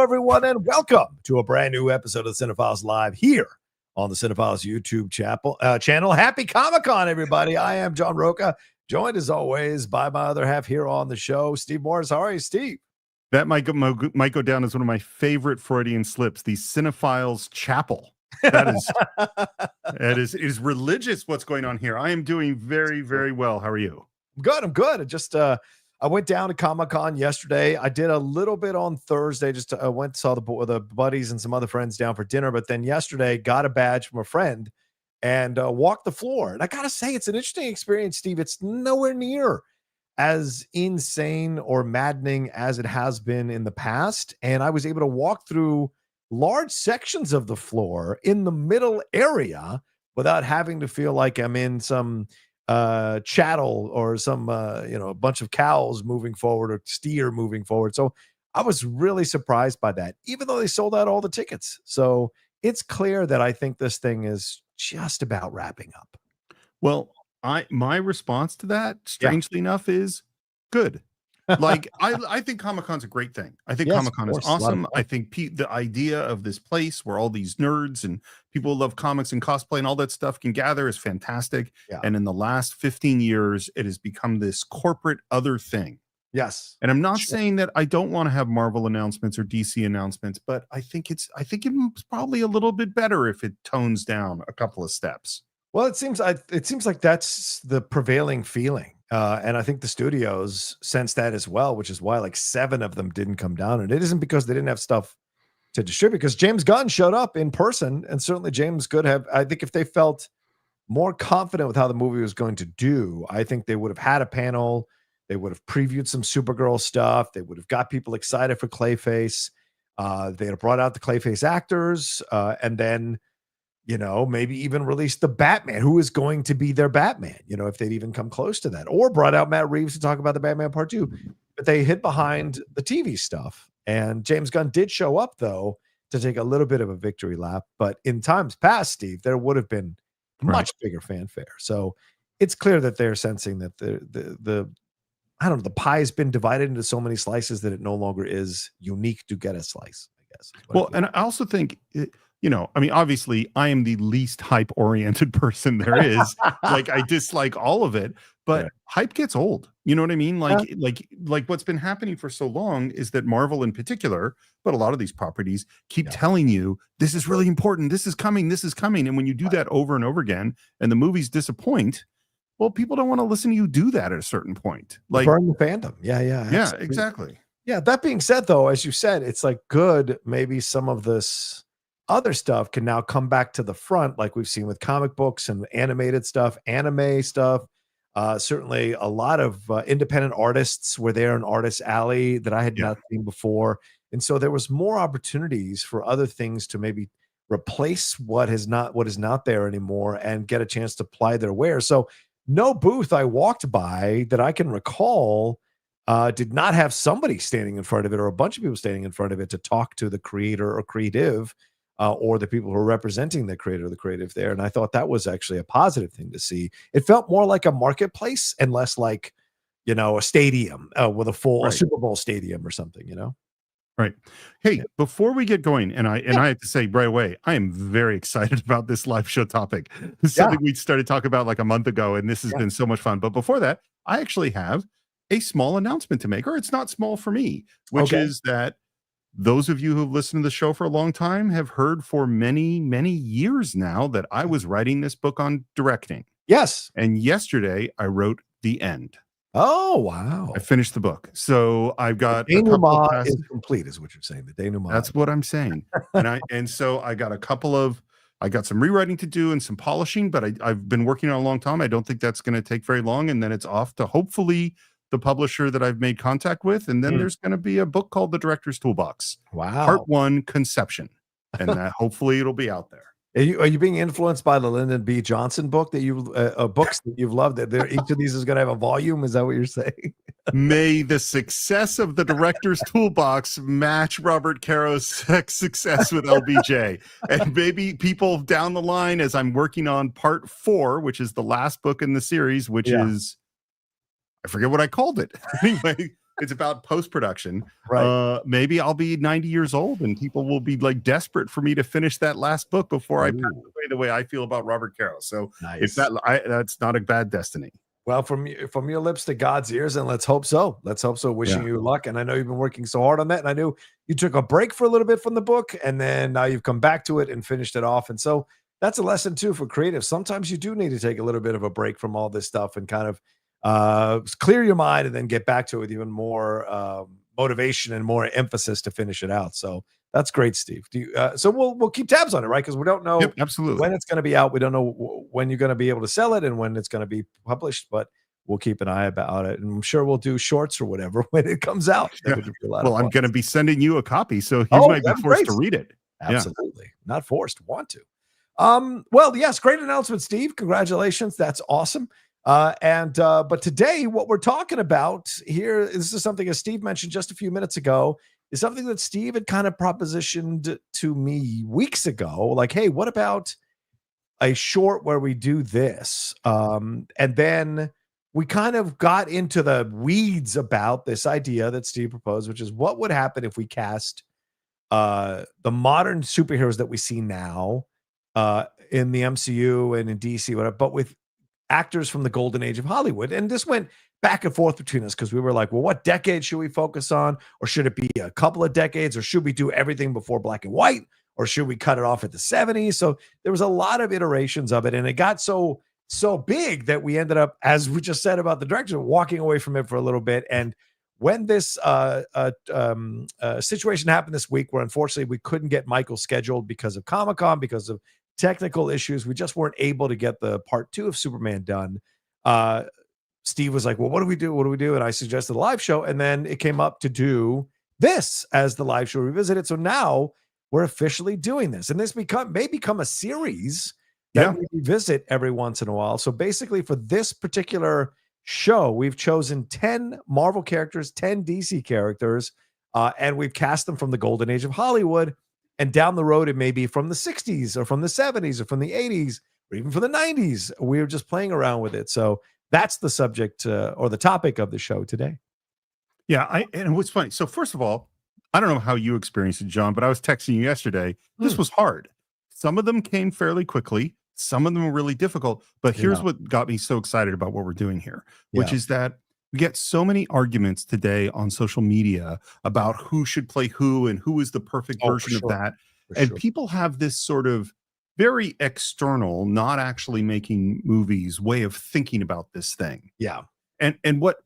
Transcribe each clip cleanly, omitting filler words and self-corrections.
everyone, and welcome to a brand new episode of Cine-Files Live here on the Cine-Files YouTube channel. Happy Comic-Con, everybody. I am John Rocha, joined as always by my other half here on the show, Steve Morris. How are you, Steve? That might go down as one of my favorite Freudian slips, the Cine-Files Chapel. It is religious what's going on here. I am doing very, very well. How are you? I'm good. I went down to Comic-Con yesterday. I did a little bit on Thursday. Went saw the buddies and some other friends down for dinner. But then yesterday, got a badge from a friend and walked the floor. And I gotta say, it's an interesting experience, Steve. It's nowhere near as insane or maddening as it has been in the past. And I was able to walk through large sections of the floor in the middle area without having to feel like I'm in some chattel or some a bunch of cows moving forward or steer moving forward. So I was really surprised by that, even though they sold out all the tickets. So it's clear that I think this thing is just about wrapping up. Well, my response to that, strangely enough, is good. Like I think Comic-Con's a great thing. I think Comic-Con is awesome. I think the idea of this place where all these nerds and people who love comics and cosplay and all that stuff can gather is fantastic. Yeah. And in the last 15 years, it has become this corporate other thing. Yes. And I'm not saying that I don't want to have Marvel announcements or DC announcements, but I think it's probably a little bit better if it tones down a couple of steps. Well, it seems like that's the prevailing feeling. And I think the studios sense that as well, which is why like 7 of them didn't come down. And it isn't because they didn't have stuff to distribute, because James Gunn showed up in person, and certainly James could have. I think if they felt more confident with how the movie was going to do, I think they would have had a panel. They would have previewed some Supergirl stuff. They would have got people excited for Clayface. They'd have brought out the Clayface actors, and then, maybe even release the Batman, who is going to be their Batman, if they'd even come close to that, or brought out Matt Reeves to talk about the Batman Part 2. But they hid behind the TV stuff. And James Gunn did show up, though, to take a little bit of a victory lap. But in times past, Steve, there would have been much bigger fanfare. So it's clear that they're sensing that the pie has been divided into so many slices that it no longer is unique to get a slice, I guess. Well, and I also think obviously I am the least hype oriented person there is. Like, I dislike all of it, but hype gets old. You know what I mean? Like what's been happening for so long is that Marvel in particular, but a lot of these properties keep telling you this is really important. This is coming. And when you do that over and over again and the movies disappoint, well, people don't want to listen to you do that at a certain point. Like, burn the fandom. Yeah, exactly. Yeah. That being said, though, as you said, it's like good. Maybe some of this other stuff can now come back to the front, like we've seen with comic books and animated stuff, anime stuff. Certainly a lot of independent artists were there in Artist Alley that I had not seen before. And so there was more opportunities for other things to maybe replace what is not there anymore and get a chance to ply their wares. So no booth I walked by that I can recall did not have somebody standing in front of it, or a bunch of people standing in front of it to talk to the creator or creative, or the people who are representing the creator or the creative there. And I thought that was actually a positive thing to see. It felt more like a marketplace and less like, a stadium with a full Super Bowl stadium or something, Right. Hey, before we get going, and I have to say right away, I am very excited about this live show topic. This is something we started talking about like a month ago, and this has been so much fun. But before that, I actually have a small announcement to make, or it's not small for me, which is that those of you who've listened to the show for a long time have heard for many, many years now that I was writing this book on directing. Yes. And yesterday I wrote the end. Oh, wow. I finished the book. So I've got the denouement is complete, is what you're saying. The denouement. That's what I'm saying. And so I got I got some rewriting to do and some polishing, but I've been working on a long time. I don't think that's going to take very long. And then it's off to hopefully the publisher that I've made contact with. And then there's going to be a book called The Director's Toolbox. Wow. Part 1, Conception. And that hopefully it'll be out there. Are you being influenced by the Lyndon B. Johnson book that books that you've loved? That each of these is going to have a volume? Is that what you're saying? May the success of the Director's Toolbox match Robert Caro's success with LBJ. And maybe people down the line, as I'm working on part 4, which is the last book in the series, which is, I forget what I called it. Anyway, It's about post-production. Right. Maybe I'll be 90 years old and people will be like desperate for me to finish that last book before I pass Ooh, away the way I feel about Robert Caro. So if nice. that's not a bad destiny. Well, from your lips to God's ears, and let's hope so. Let's hope so. Wishing Yeah. you luck. And I know you've been working so hard on that. And I knew you took a break for a little bit from the book, and then now you've come back to it and finished it off. And so that's a lesson too for creatives. Sometimes you do need to take a little bit of a break from all this stuff and kind of clear your mind, and then get back to it with even more motivation and more emphasis to finish it out. So that's great, Steve. So we'll keep tabs on it, right? Because we don't know Yep, absolutely. when it's going to be out. We don't know when you're going to be able to sell it and when it's going to be published, but we'll keep an eye about it. And I'm sure we'll do shorts or whatever when it comes out. That would be a lot of Well, fun. I'm going to be sending you a copy, so you Oh, might be that'd be forced great. to read it. Absolutely. Not forced, want to. Well, yes, great announcement, Steve. Congratulations. That's awesome. But today, what we're talking about here, this is something, as Steve mentioned just a few minutes ago, is something that Steve had kind of propositioned to me weeks ago. Like, hey, what about a short where we do this? And then we kind of got into the weeds about this idea that Steve proposed, which is what would happen if we cast the modern superheroes that we see now in the MCU and in DC, whatever, but with actors from the golden age of Hollywood. And this went back and forth between us because we were like, well, what decade should we focus on? Or should it be a couple of decades? Or should we do everything before black and white? Or should we cut it off at the 70s? So there was a lot of iterations of it. And it got so big that we ended up, as we just said about the director, walking away from it for a little bit. And when this situation happened this week, where unfortunately we couldn't get Michael scheduled because of Comic-Con, because of technical issues, we just weren't able to get the part 2 of Superman done. Steve was like, well, what do we do? What do we do? And I suggested a live show. And then it came up to do this as the live show revisited. So now we're officially doing this. And this may become a series that we revisit every once in a while. So basically, for this particular show, we've chosen 10 Marvel characters, 10 DC characters, and we've cast them from the golden age of Hollywood. And down the road, it may be from the 60s or from the 70s or from the 80s or even from the 90s. We're just playing around with it. So that's the subject or the topic of the show today. Yeah, and what's funny, so first of all, I don't know how you experienced it, John, but I was texting you yesterday. This was hard. Some of them came fairly quickly. Some of them were really difficult. But here's what got me so excited about what we're doing here, which is that we get so many arguments today on social media about who should play who and who is the perfect version of that. And people have this sort of very external, not actually making movies way of thinking about this thing. Yeah. And what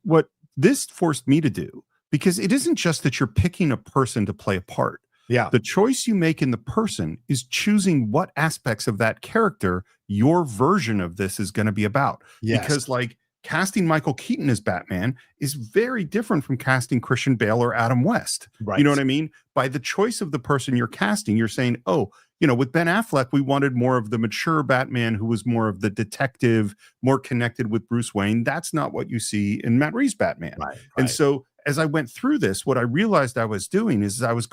this forced me to do, because it isn't just that you're picking a person to play a part. Yeah. The choice you make in the person is choosing what aspects of that character your version of this is going to be about. Yes. Because like casting Michael Keaton as Batman is very different from casting Christian Bale or Adam West. Right. You know what I mean? By the choice of the person you're casting, you're saying, oh, you know, with Ben Affleck, we wanted more of the mature Batman who was more of the detective, more connected with Bruce Wayne. That's not what you see in Matt Reeves' Batman. Right. And so as I went through this, what I realized I was doing is I was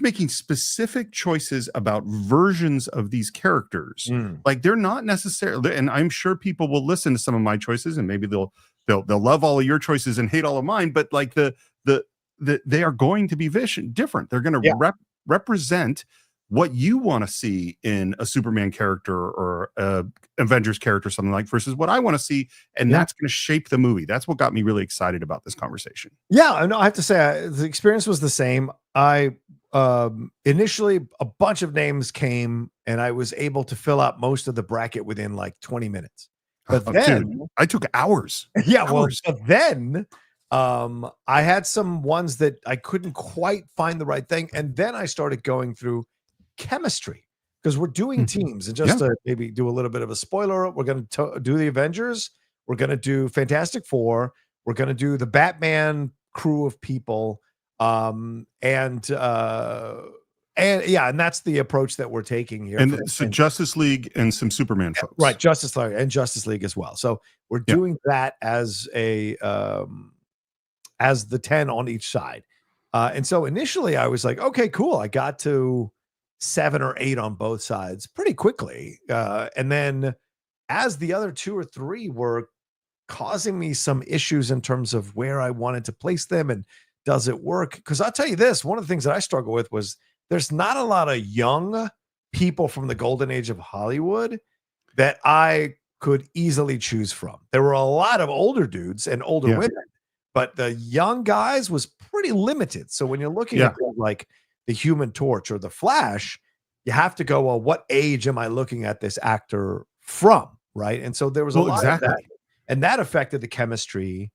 making specific choices about versions of these characters. Like they're not necessarily, and I'm sure people will listen to some of my choices and maybe they'll love all of your choices and hate all of mine, but like they are going to be different. They're going to represent what you want to see in a Superman character or a Avengers character, something like, versus what I want to see. And that's going to shape the movie. That's what got me really excited about this conversation. Yeah. I have to say the experience was the same. Initially a bunch of names came and I was able to fill out most of the bracket within like 20 minutes. But then dude, I took hours. Yeah. Hours. Well, but then I had some ones that I couldn't quite find the right thing. And then I started going through chemistry because we're doing teams. And just to maybe do a little bit of a spoiler, we're going to do the Avengers. We're going to do Fantastic Four. We're going to do the Batman crew of people. And that's the approach that we're taking here. And so Justice League and some Superman folks. Right. Justice League and Justice League as well. So we're doing that as as the 10 on each side. And so initially I was like, okay, cool. I got to 7 or 8 on both sides pretty quickly. And then as the other 2 or 3 were causing me some issues in terms of where I wanted to place them and does it work? Because I'll tell you this, one of the things that I struggle with was there's not a lot of young people from the golden age of Hollywood that I could easily choose from. There were a lot of older dudes and older Yeah. women, but the young guys was pretty limited. So when you're looking at things like the Human Torch or the Flash, you have to go, well, what age am I looking at this actor from? Right. And so there was a lot of that, and that affected the chemistry.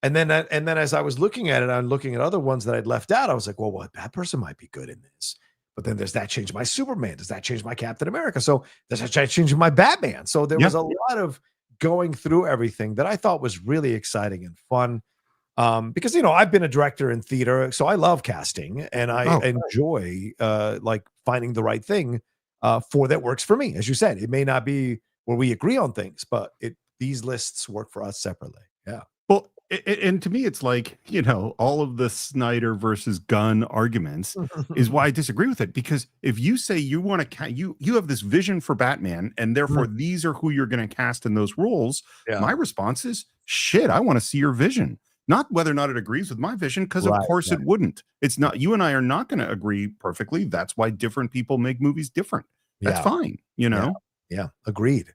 And then as I was looking at it, I'm looking at other ones that I'd left out. I was like, well, that person might be good in this. But then does that change my Superman? Does that change my Captain America? So does that change my Batman? So there was a lot of going through everything that I thought was really exciting and fun. Because I've been a director in theater, so I love casting and I enjoy like finding the right thing for that works for me. As you said, it may not be where we agree on things, but these lists work for us separately. Yeah. Well, and to me, it's like, all of the Snyder versus Gunn arguments is why I disagree with it. Because if you say you want to, you have this vision for Batman, and therefore these are who you're going to cast in those roles. Yeah. My response is, shit, I want to see your vision. Not whether or not it agrees with my vision, because of course it wouldn't. It's not, you and I are not going to agree perfectly. That's why different people make movies different. That's fine, Yeah, agreed.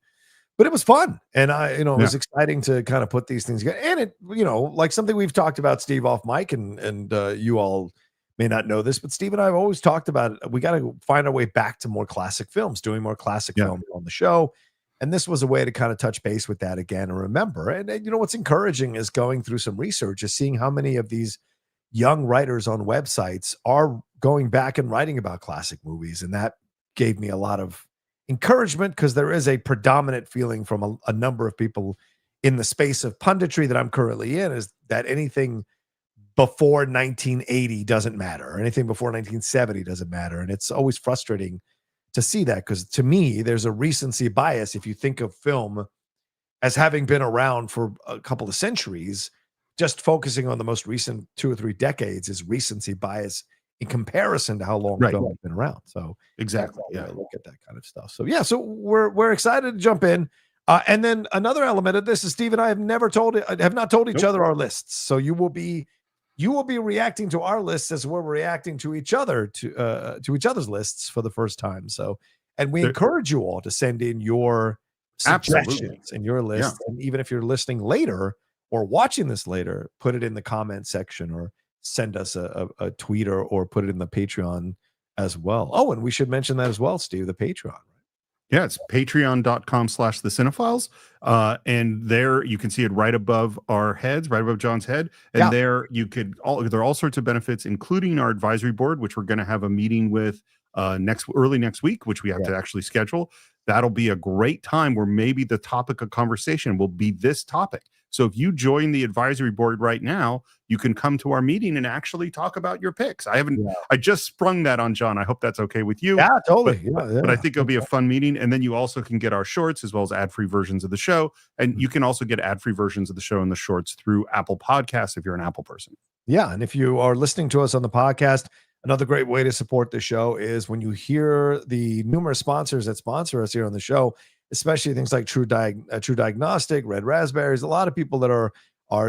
But it was fun. And it was exciting to kind of put these things together. And it, like something we've talked about, Steve, off mic, and you all may not know this, but Steve and I have always talked about it. We got to find our way back to more classic films, doing more classic films on the show. And this was a way to kind of touch base with that again and remember. And what's encouraging is going through some research, is seeing how many of these young writers on websites are going back and writing about classic movies. And that gave me a lot of encouragement, because there is a predominant feeling from a number of people in the space of punditry that I'm currently in, is that anything before 1980 doesn't matter, or anything before 1970 doesn't matter. And it's always frustrating to see that, because to me, there's a recency bias. If you think of film as having been around for a couple of centuries, just focusing on the most recent 2 or 3 decades is recency bias in comparison to how long film has been around. So exactly, I look at that kind of stuff. So so we're excited to jump in. And then another element of this is Steve and I have not told each other our lists. So you will be reacting to our lists as we're reacting to each other, to each other's lists for the first time. So, and we encourage you all to send in your suggestions and your lists. And even if you're listening later or watching this later, put it in the comment section, or send us a tweet, or put it in the Patreon as well. Oh, and we should mention that as well, Steve, the Patreon. Yeah, it's patreon.com/the Cine-Files. And there you can see it right above our heads, right above John's head. And there there are all sorts of benefits, including our advisory board, which we're going to have a meeting with early next week, which we have to actually schedule. That'll be a great time where maybe the topic of conversation will be this topic. So if you join the advisory board right now, you can come to our meeting and actually talk about your picks. I just sprung that on John. I hope that's okay with you. Yeah, totally. But I think it'll be a fun meeting. And then you also can get our shorts as well as ad-free versions of the show. And you can also get ad-free versions of the show and the shorts through Apple Podcasts if you're an Apple person. Yeah. And if you are listening to us on the podcast, another great way to support the show is when you hear the numerous sponsors that sponsor us here on the show, especially things like True Diagnostic, Red Raspberries, a lot of people that are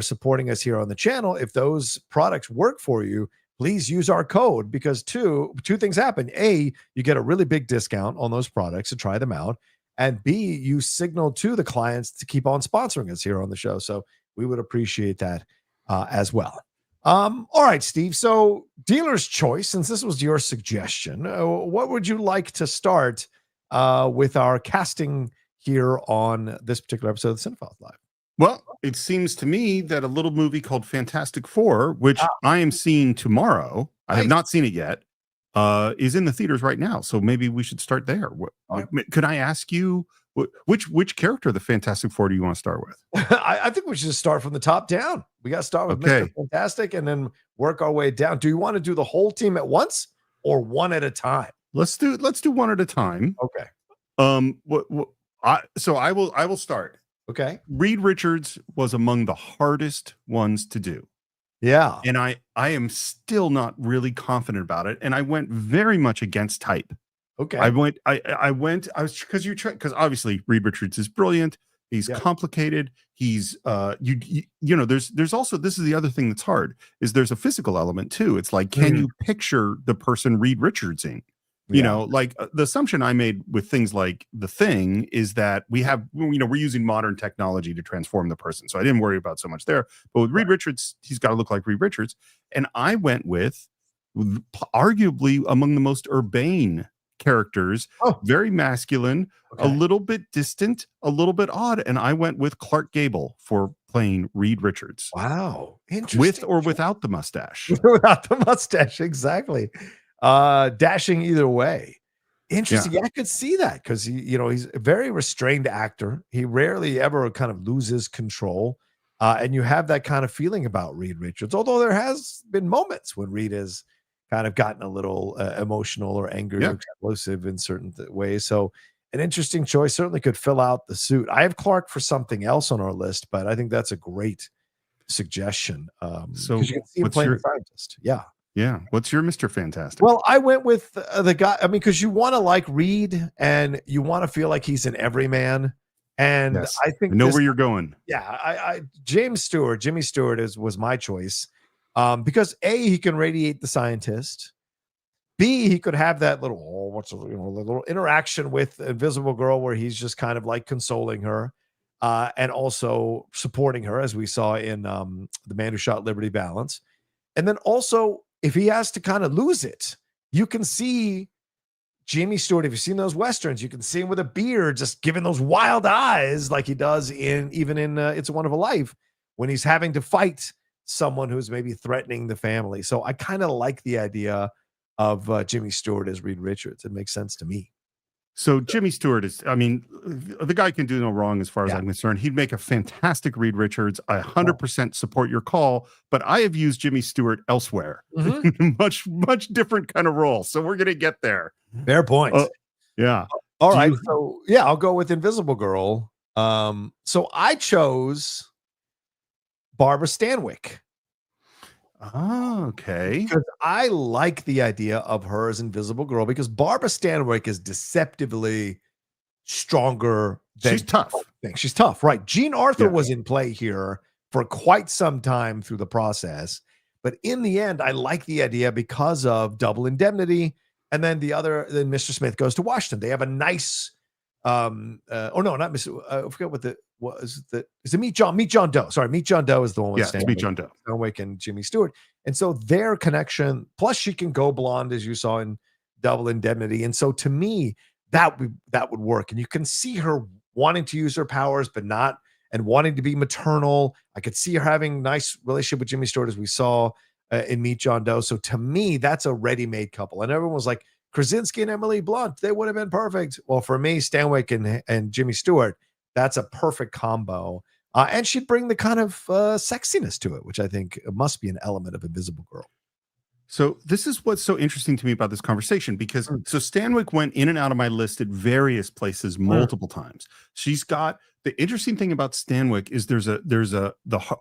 supporting us here on the channel. If those products work for you, please use our code, because two things happen. A, you get a really big discount on those products to try them out. And B, you signal to the clients to keep on sponsoring us here on the show. So we would appreciate that as well. All right, Steve. So dealer's choice, since this was your suggestion, what would you like to start with our casting here on this particular episode of the Cine-Files Live? Well, it seems to me that a little movie called Fantastic Four, which I am seeing tomorrow, I have not seen it yet, is in the theaters right now. So maybe we should start there. Could I ask you, which character of the Fantastic Four do you want to start with? I think we should just start from the top down. We got to start with Mr. Fantastic and then work our way down. Do you want to do the whole team at once or one at a time? Let's do one at a time. Okay. So I will start. Okay. Reed Richards was among the hardest ones to do. Yeah. And I am still not really confident about it. And I went very much against type. Okay. Because obviously Reed Richards is brilliant. He's Yeah. complicated. He's there's also, this is the other thing that's hard, is there's a physical element too. It's like, can you picture the person Reed Richardsing? Yeah. Like the assumption I made with things like The Thing is that we're using modern technology to transform the person. So I didn't worry about so much there. But with Reed Richards, he's got to look like Reed Richards. And I went with arguably among the most urbane characters, very masculine, a little bit distant, a little bit odd. And I went with Clark Gable for playing Reed Richards. Wow. Interesting. With or without the mustache. Without the mustache, exactly. Dashing either way. Interesting. Yeah, I could see that because he's a very restrained actor. He rarely ever kind of loses control. And you have that kind of feeling about Reed Richards, although there has been moments when Reed has kind of gotten a little emotional or angry or explosive in certain ways. So an interesting choice, certainly could fill out the suit. I have Clark for something else on our list, but I think that's a great suggestion. So you can see him playing the scientist. Yeah. What's your Mr. Fantastic? Well, I went with the guy. I mean, because you want to like Reed and you want to feel like he's an everyman. And I think I know where you're going. Yeah. Jimmy Stewart was my choice. Because A, he can radiate the scientist. B, he could have that little, little interaction with Invisible Girl where he's just kind of like consoling her. And also supporting her, as we saw in The Man Who Shot Liberty Valance. And then also, if he has to kind of lose it, you can see Jimmy Stewart. If you've seen those Westerns, you can see him with a beard, just giving those wild eyes like he does in It's a Wonderful Life, when he's having to fight someone who's maybe threatening the family. So I kind of like the idea of Jimmy Stewart as Reed Richards. It makes sense to me. So Jimmy Stewart is, I mean, the guy can do no wrong as far as I'm concerned. He'd make a fantastic Reed Richards. I 100% support your call, but I have used Jimmy Stewart elsewhere. much different kind of role. So we're going to get there. Fair point. Yeah. All right. So yeah, I'll go with Invisible Girl. So I chose Barbara Stanwyck. Oh, okay. Because I like the idea of her as Invisible Girl, because Barbara Stanwyck is deceptively stronger than she's tough. She's tough, right? Jean Arthur was in play here for quite some time through the process, but in the end, I like the idea because of Double Indemnity, and then then Mr. Smith Goes to Washington. They have a nice, not Mr. I forget is it Meet John Doe? Sorry, Meet John Doe is the one with Stanwyck, Meet John Doe, Stanwyck and Jimmy Stewart, and so their connection. Plus, she can go blonde, as you saw in Double Indemnity, and so to me, that would work. And you can see her wanting to use her powers, but not, and wanting to be maternal. I could see her having a nice relationship with Jimmy Stewart, as we saw in Meet John Doe. So to me, that's a ready-made couple. And everyone was like, Krasinski and Emily Blunt, they would have been perfect. Well, for me, Stanwyck and Jimmy Stewart, that's a perfect combo. And she'd bring the kind of sexiness to it, which I think must be an element of Invisible Girl. So this is what's so interesting to me about this conversation, because so Stanwyck went in and out of my list at various places multiple times. She's got, the interesting thing about Stanwyck is there's a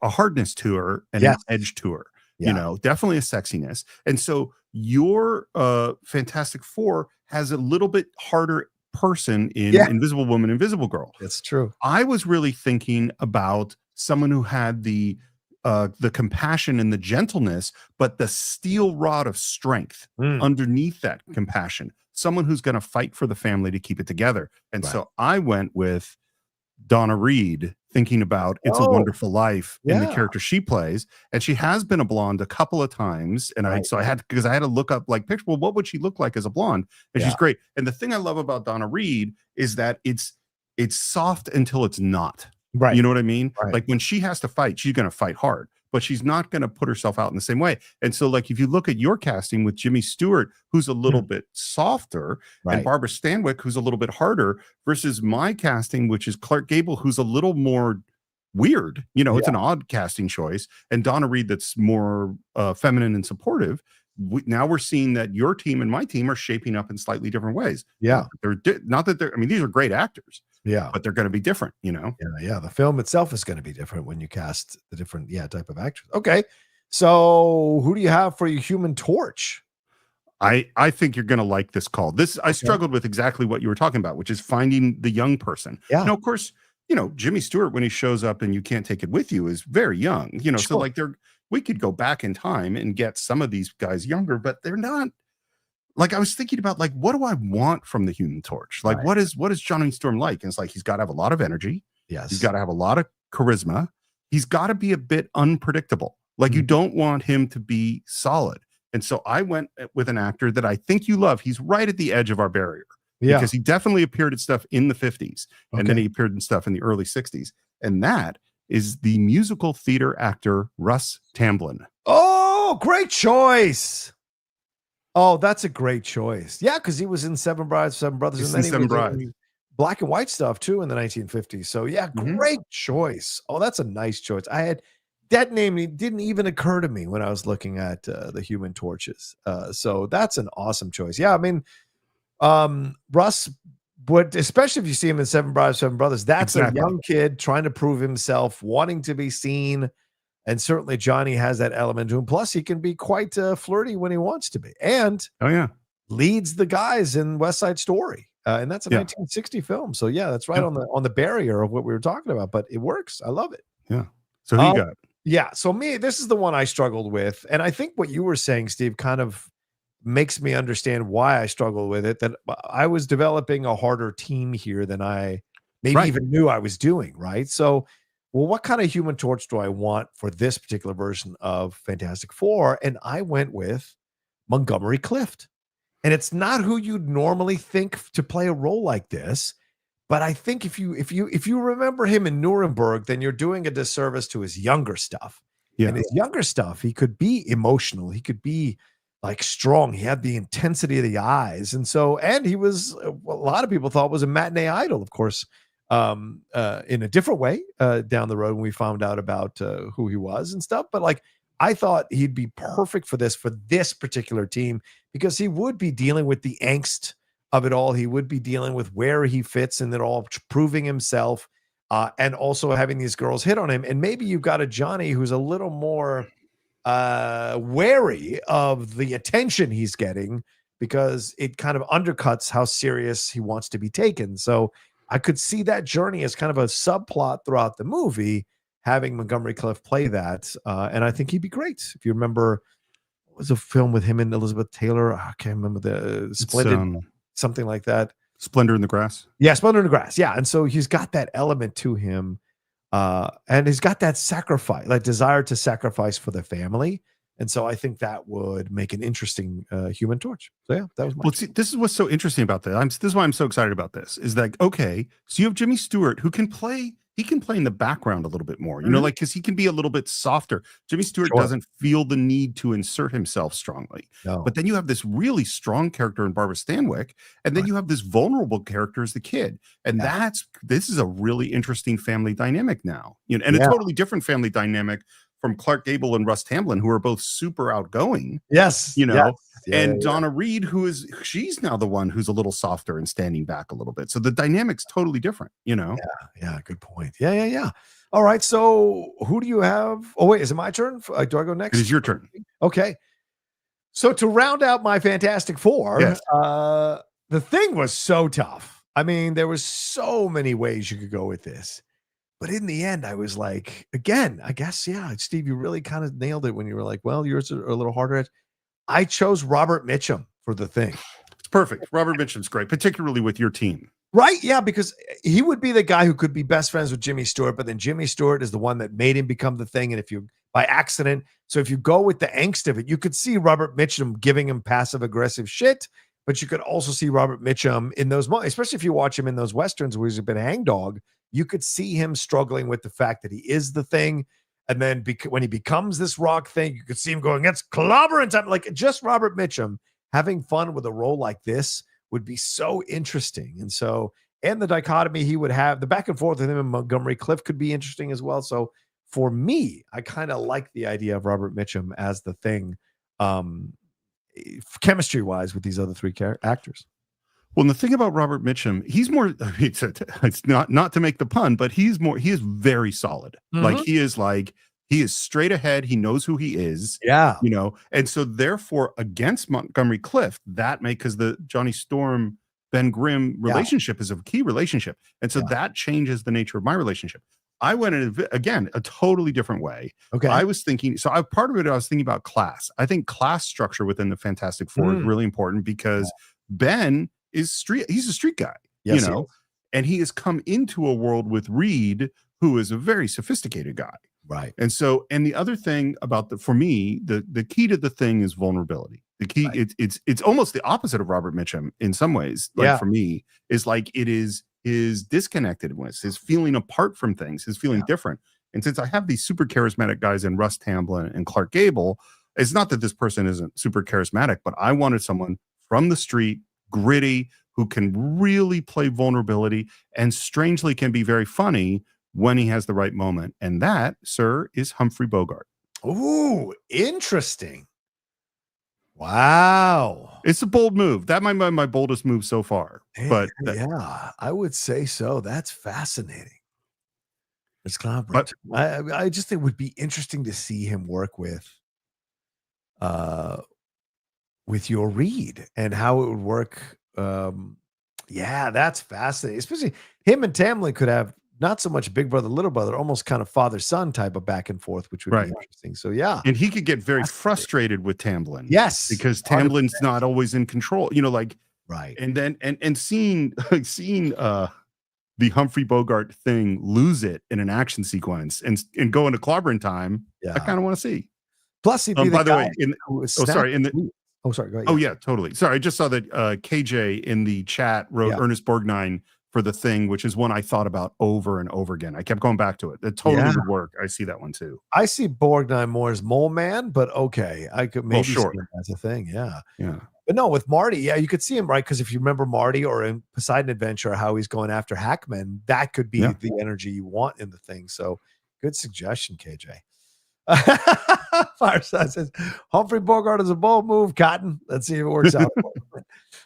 hardness to her and an edge to her. Definitely a sexiness. And so your Fantastic Four has a little bit harder person in Invisible Woman, Invisible Girl. That's true. I was really thinking about someone who had the compassion and the gentleness, but the steel rod of strength underneath that compassion. Someone who's going to fight for the family to keep it together. And so I went with Donna Reed, thinking about It's a Wonderful Life and the character she plays. And she has been a blonde a couple of times. And I had to look up like picture, well, what would she look like as a blonde? And she's great. And the thing I love about Donna Reed is that it's soft until it's not. Right. You know what I mean? Right. Like when she has to fight, she's going to fight hard, but she's not going to put herself out in the same way. And so like, if you look at your casting with Jimmy Stewart, who's a little bit softer, and Barbara Stanwyck, who's a little bit harder, versus my casting, which is Clark Gable, who's a little more weird, it's an odd casting choice, and Donna Reed, that's more feminine and supportive. Now we're seeing that your team and my team are shaping up in slightly different ways. Yeah. These are great actors. Yeah. But they're going to be different, Yeah. The film itself is going to be different when you cast the different, type of actors. Okay. So who do you have for your Human Torch? I think you're going to like this call. I struggled with exactly what you were talking about, which is finding the young person. Yeah. Now, of course, Jimmy Stewart, when he shows up and You Can't Take It With You, is very young, so Sure. like we could go back in time and get some of these guys younger, but they're not. Like, I was thinking about, like, what do I want from the Human Torch? Like, Right. what is Johnny Storm like? And it's like, he's got to have a lot of energy. He's Yes. got to have a lot of charisma. He's got to be a bit unpredictable. Like, you don't want him to be solid. And so I went with an actor that I think you love. He's right at the edge of our barrier because he definitely appeared at stuff in the 50s and then he appeared in stuff in the early 60s. And that is the musical theater actor Russ Tamblyn. Oh, great choice. Oh, that's a great choice. Yeah, because he was in Seven Brides, Seven Brothers, and then he Seven was Brides. in black and white stuff too in the 1950s. So yeah, great choice. Oh, that's a nice choice. That name didn't even occur to me when I was looking at the Human Torches. So that's an awesome choice. Yeah, I mean, Russ would, especially if you see him in Seven Brides, Seven Brothers, that's a young kid trying to prove himself, wanting to be seen. And certainly Johnny has that element to him. Plus, he can be quite flirty when he wants to be. And leads the guys in West Side Story. And that's a 1960 film. So yeah, that's right on the barrier of what we were talking about. But it works. I love it. Yeah. So who you got? Yeah. So this is the one I struggled with. And I think what you were saying, Steve, kind of makes me understand why I struggled with it. That I was developing a harder team here than I maybe even knew I was doing. Right. So, well, what kind of Human Torch do I want for this particular version of Fantastic Four? And I went with Montgomery Clift. And it's not who you'd normally think to play a role like this. But I think if you remember him in Nuremberg, then you're doing a disservice to his younger stuff. Yeah. And his younger stuff, he could be emotional. He could be like strong. He had the intensity of the eyes. And he was, a lot of people thought was a matinee idol, of course, in a different way down the road when we found out about who he was and stuff. But like, I thought he'd be perfect for this particular team because he would be dealing with the angst of it all. He would be dealing with where he fits in it all, proving himself, and also having these girls hit on him. And maybe you've got a Johnny who's a little more wary of the attention he's getting because it kind of undercuts how serious he wants to be taken. So I could see that journey as kind of a subplot throughout the movie, having Montgomery Clift play that. And I think he'd be great. If you remember, what was a film with him and Elizabeth Taylor? I can't remember the Splendid, something like that. Splendor in the Grass. Yeah, Splendor in the Grass. Yeah. And so he's got that element to him. And he's got that sacrifice, like desire to sacrifice for the family. And so I think that would make an interesting Human Torch. So yeah, that was my see, this is what's so interesting about that. This is why I'm so excited about this. Is that okay? So you have Jimmy Stewart who can play. He can play in the background a little bit more, like because he can be a little bit softer. Jimmy Stewart doesn't feel the need to insert himself strongly. No. But then you have this really strong character in Barbara Stanwyck, and then you have this vulnerable character as the kid, and this is a really interesting family dynamic now. And a totally different family dynamic from Clark Gable and Russ Tamblyn, who are both super outgoing. Yes. And Donna Reed, she's now the one who's a little softer and standing back a little bit. So the dynamic's totally different, Yeah. Good point. Yeah. All right. So who do you have? Oh, wait, is it my turn? Do I go next? It is your turn. Okay. So to round out my Fantastic Four, the Thing was so tough. I mean, there was so many ways you could go with this. But in the end, I was like, again, I guess, Steve, you really kind of nailed it when you were like, well, yours are a little harder. I chose Robert Mitchum for The Thing. It's perfect. Robert Mitchum's great, particularly with your team. Right? Yeah, because he would be the guy who could be best friends with Jimmy Stewart, but then Jimmy Stewart is the one that made him become The Thing. And if you, by accident, so if you go with the angst of it, you could see Robert Mitchum giving him passive aggressive shit, but you could also see Robert Mitchum in those moments, especially if you watch him in those Westerns where he's been a hangdog. You could see him struggling with the fact that he is the Thing. And then when he becomes this rock thing, you could see him going, it's clobbering time. Like just Robert Mitchum having fun with a role like this would be so interesting. And the dichotomy he would have, the back and forth with him and Montgomery Clift could be interesting as well. So for me, I kind of like the idea of Robert Mitchum as the Thing, chemistry-wise with these other three actors. Well, and the thing about Robert Mitchum, he's more, it's not to make the pun, but he is very solid. Mm-hmm. He is straight ahead. He knows who he is. Yeah. And so therefore against Montgomery Clift, because the Johnny Storm Ben Grimm relationship is a key relationship. And so that changes the nature of my relationship. I went in, again, a totally different way. Okay. I was thinking, part of it, I was thinking about class. I think class structure within the Fantastic Four is really important because Ben is he's a street guy, you know, and he has come into a world with Reed, who is a very sophisticated guy. Right. And so, and the other thing about for me, the key to the thing is vulnerability. The key, it's almost the opposite of Robert Mitchum in some ways. Like for me, is like it is his disconnectedness, his feeling apart from things, his feeling different. And since I have these super charismatic guys in Russ Tamblyn and Clark Gable, it's not that this person isn't super charismatic, but I wanted someone from the street, gritty, who can really play vulnerability and strangely can be very funny when he has the right moment. And that, sir, is Humphrey Bogart. Ooh, interesting. Wow. It's a bold move. That might be my boldest move so far. But yeah, I would say so. That's fascinating. It's competent. I just think it would be interesting to see him work with your Reed and how it would work. Yeah, that's fascinating. Especially him and Tamlin could have not so much big brother, little brother, almost kind of father-son type of back and forth, which would be interesting. So yeah. And he could get very frustrated with Tamlin. Yes. Because Tamblin's not always in control, you know, like And then and seeing the Humphrey Bogart thing lose it in an action sequence and go into clobbering time, I kind of want to see. Plus, he'd be by the way, sorry, go ahead. Oh yeah, totally. Sorry, I just saw that KJ in the chat wrote Ernest Borgnine for the thing, which is one I thought about over and over again. I kept going back to it. It totally would work. I see that one too. I see Borgnine more as Mole Man, but okay, I could maybe see him as a thing. Yeah. But no, with Marty, you could see him, right? Because if you remember Marty or in Poseidon Adventure, how he's going after Hackman, that could be the energy you want in the thing. So good suggestion, KJ. Fireside says Humphrey Bogart is a bold move, Cotton. Let's see if it works out.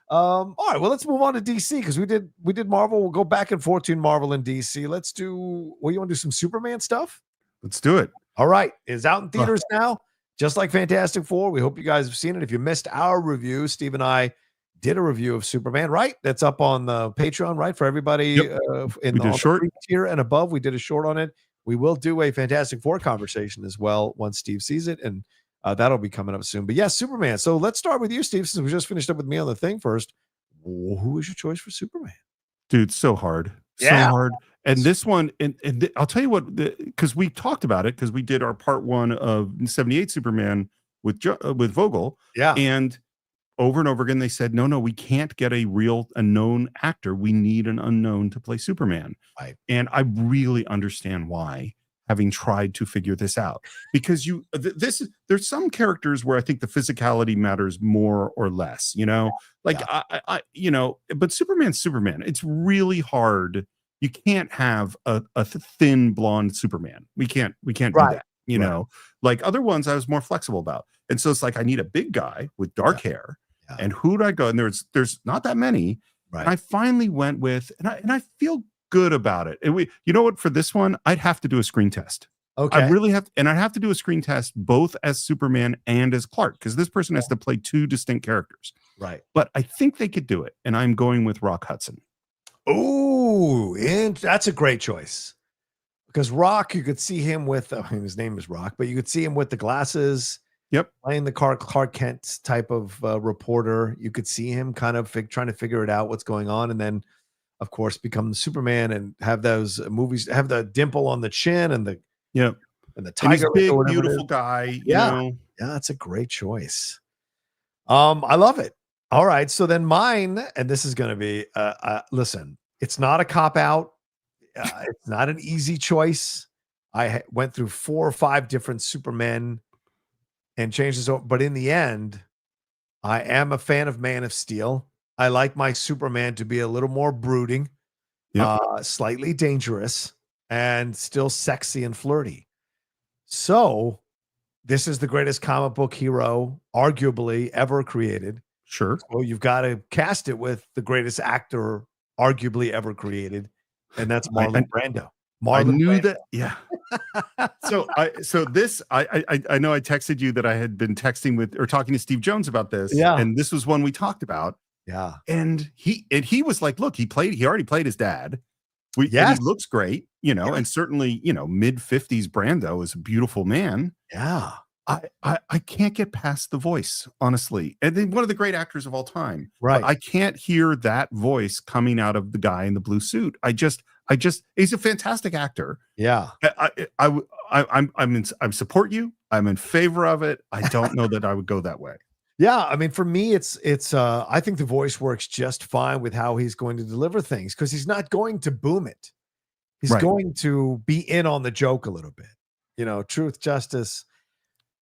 All right, well, let's move on to DC because we did Marvel. We'll go back and forth between Marvel and DC. Let's do you want to do some Superman stuff? Let's do it. All right, it's out in theaters now, just like Fantastic Four. We hope you guys have seen it. If you missed our review, Steve and I did a review of Superman, right? That's up on the Patreon, right? For everybody in the short tier and above, we did a short on it. We will do a Fantastic Four conversation as well once Steve sees it, and that'll be coming up soon. But yes, Superman. So let's start with you, Steve, since we just finished up with me on the thing first. Who is your choice for Superman? Dude, so hard. So hard. And this one, and I'll tell you what, because we talked about it, because we did our part 1 of 78 Superman with Vogel. Yeah. And over again, they said, no, we can't get a known actor. We need an unknown to play Superman. Right. And I really understand why, having tried to figure this out, because there's some characters where I think the physicality matters more or less, you know, like I but Superman's Superman. It's really hard. You can't have a thin blonde Superman. We can't do that. You know, like other ones I was more flexible about. And so it's like, I need a big guy with dark hair. And who'd I go? And there's not that many. Right. And I finally went with, and I feel good about it. And you know what, for this one, I'd have to do a screen test. Okay. I really have, and I'd have to do a screen test both as Superman and as Clark, because this person has to play 2 distinct characters. Right. But I think they could do it. And I'm going with Rock Hudson. Oh, and that's a great choice. Because Rock, you could see him with, his name is Rock, but you could see him with the glasses. Yep. Playing the Clark Kent type of reporter. You could see him kind of trying to figure it out, what's going on. And then, of course, become Superman and have those movies, have the dimple on the chin and the and the tiger. And he's big, beautiful guy. You know? Yeah, that's a great choice. I love it. All right. So then mine, and this is going to be, listen, it's not a cop-out. It's not an easy choice. I went through 4 or 5 different Supermen and changed this over. But in the end, I am a fan of Man of Steel. I like my Superman to be a little more brooding, slightly dangerous, and still sexy and flirty. So this is the greatest comic book hero, arguably, ever created. Sure. So you've got to cast it with the greatest actor, arguably, ever created, and that's Marlon Brando. I knew that. Yeah. So I know I texted you that I had been texting with or talking to Steve Jones about this. Yeah. And this was one we talked about. Yeah. And he was like, look, he already played his dad. And Yes. he looks great, and certainly, mid-50s Brando is a beautiful man. Yeah. I can't get past the voice, honestly. And then one of the great actors of all time. Right. But I can't hear that voice coming out of the guy in the blue suit. He's a fantastic actor. Yeah. I support you. I'm in favor of it. I don't know that I would go that way. Yeah, I mean, for me, it's I think the voice works just fine with how he's going to deliver things, because he's not going to boom it. He's going to be in on the joke a little bit. Truth, justice,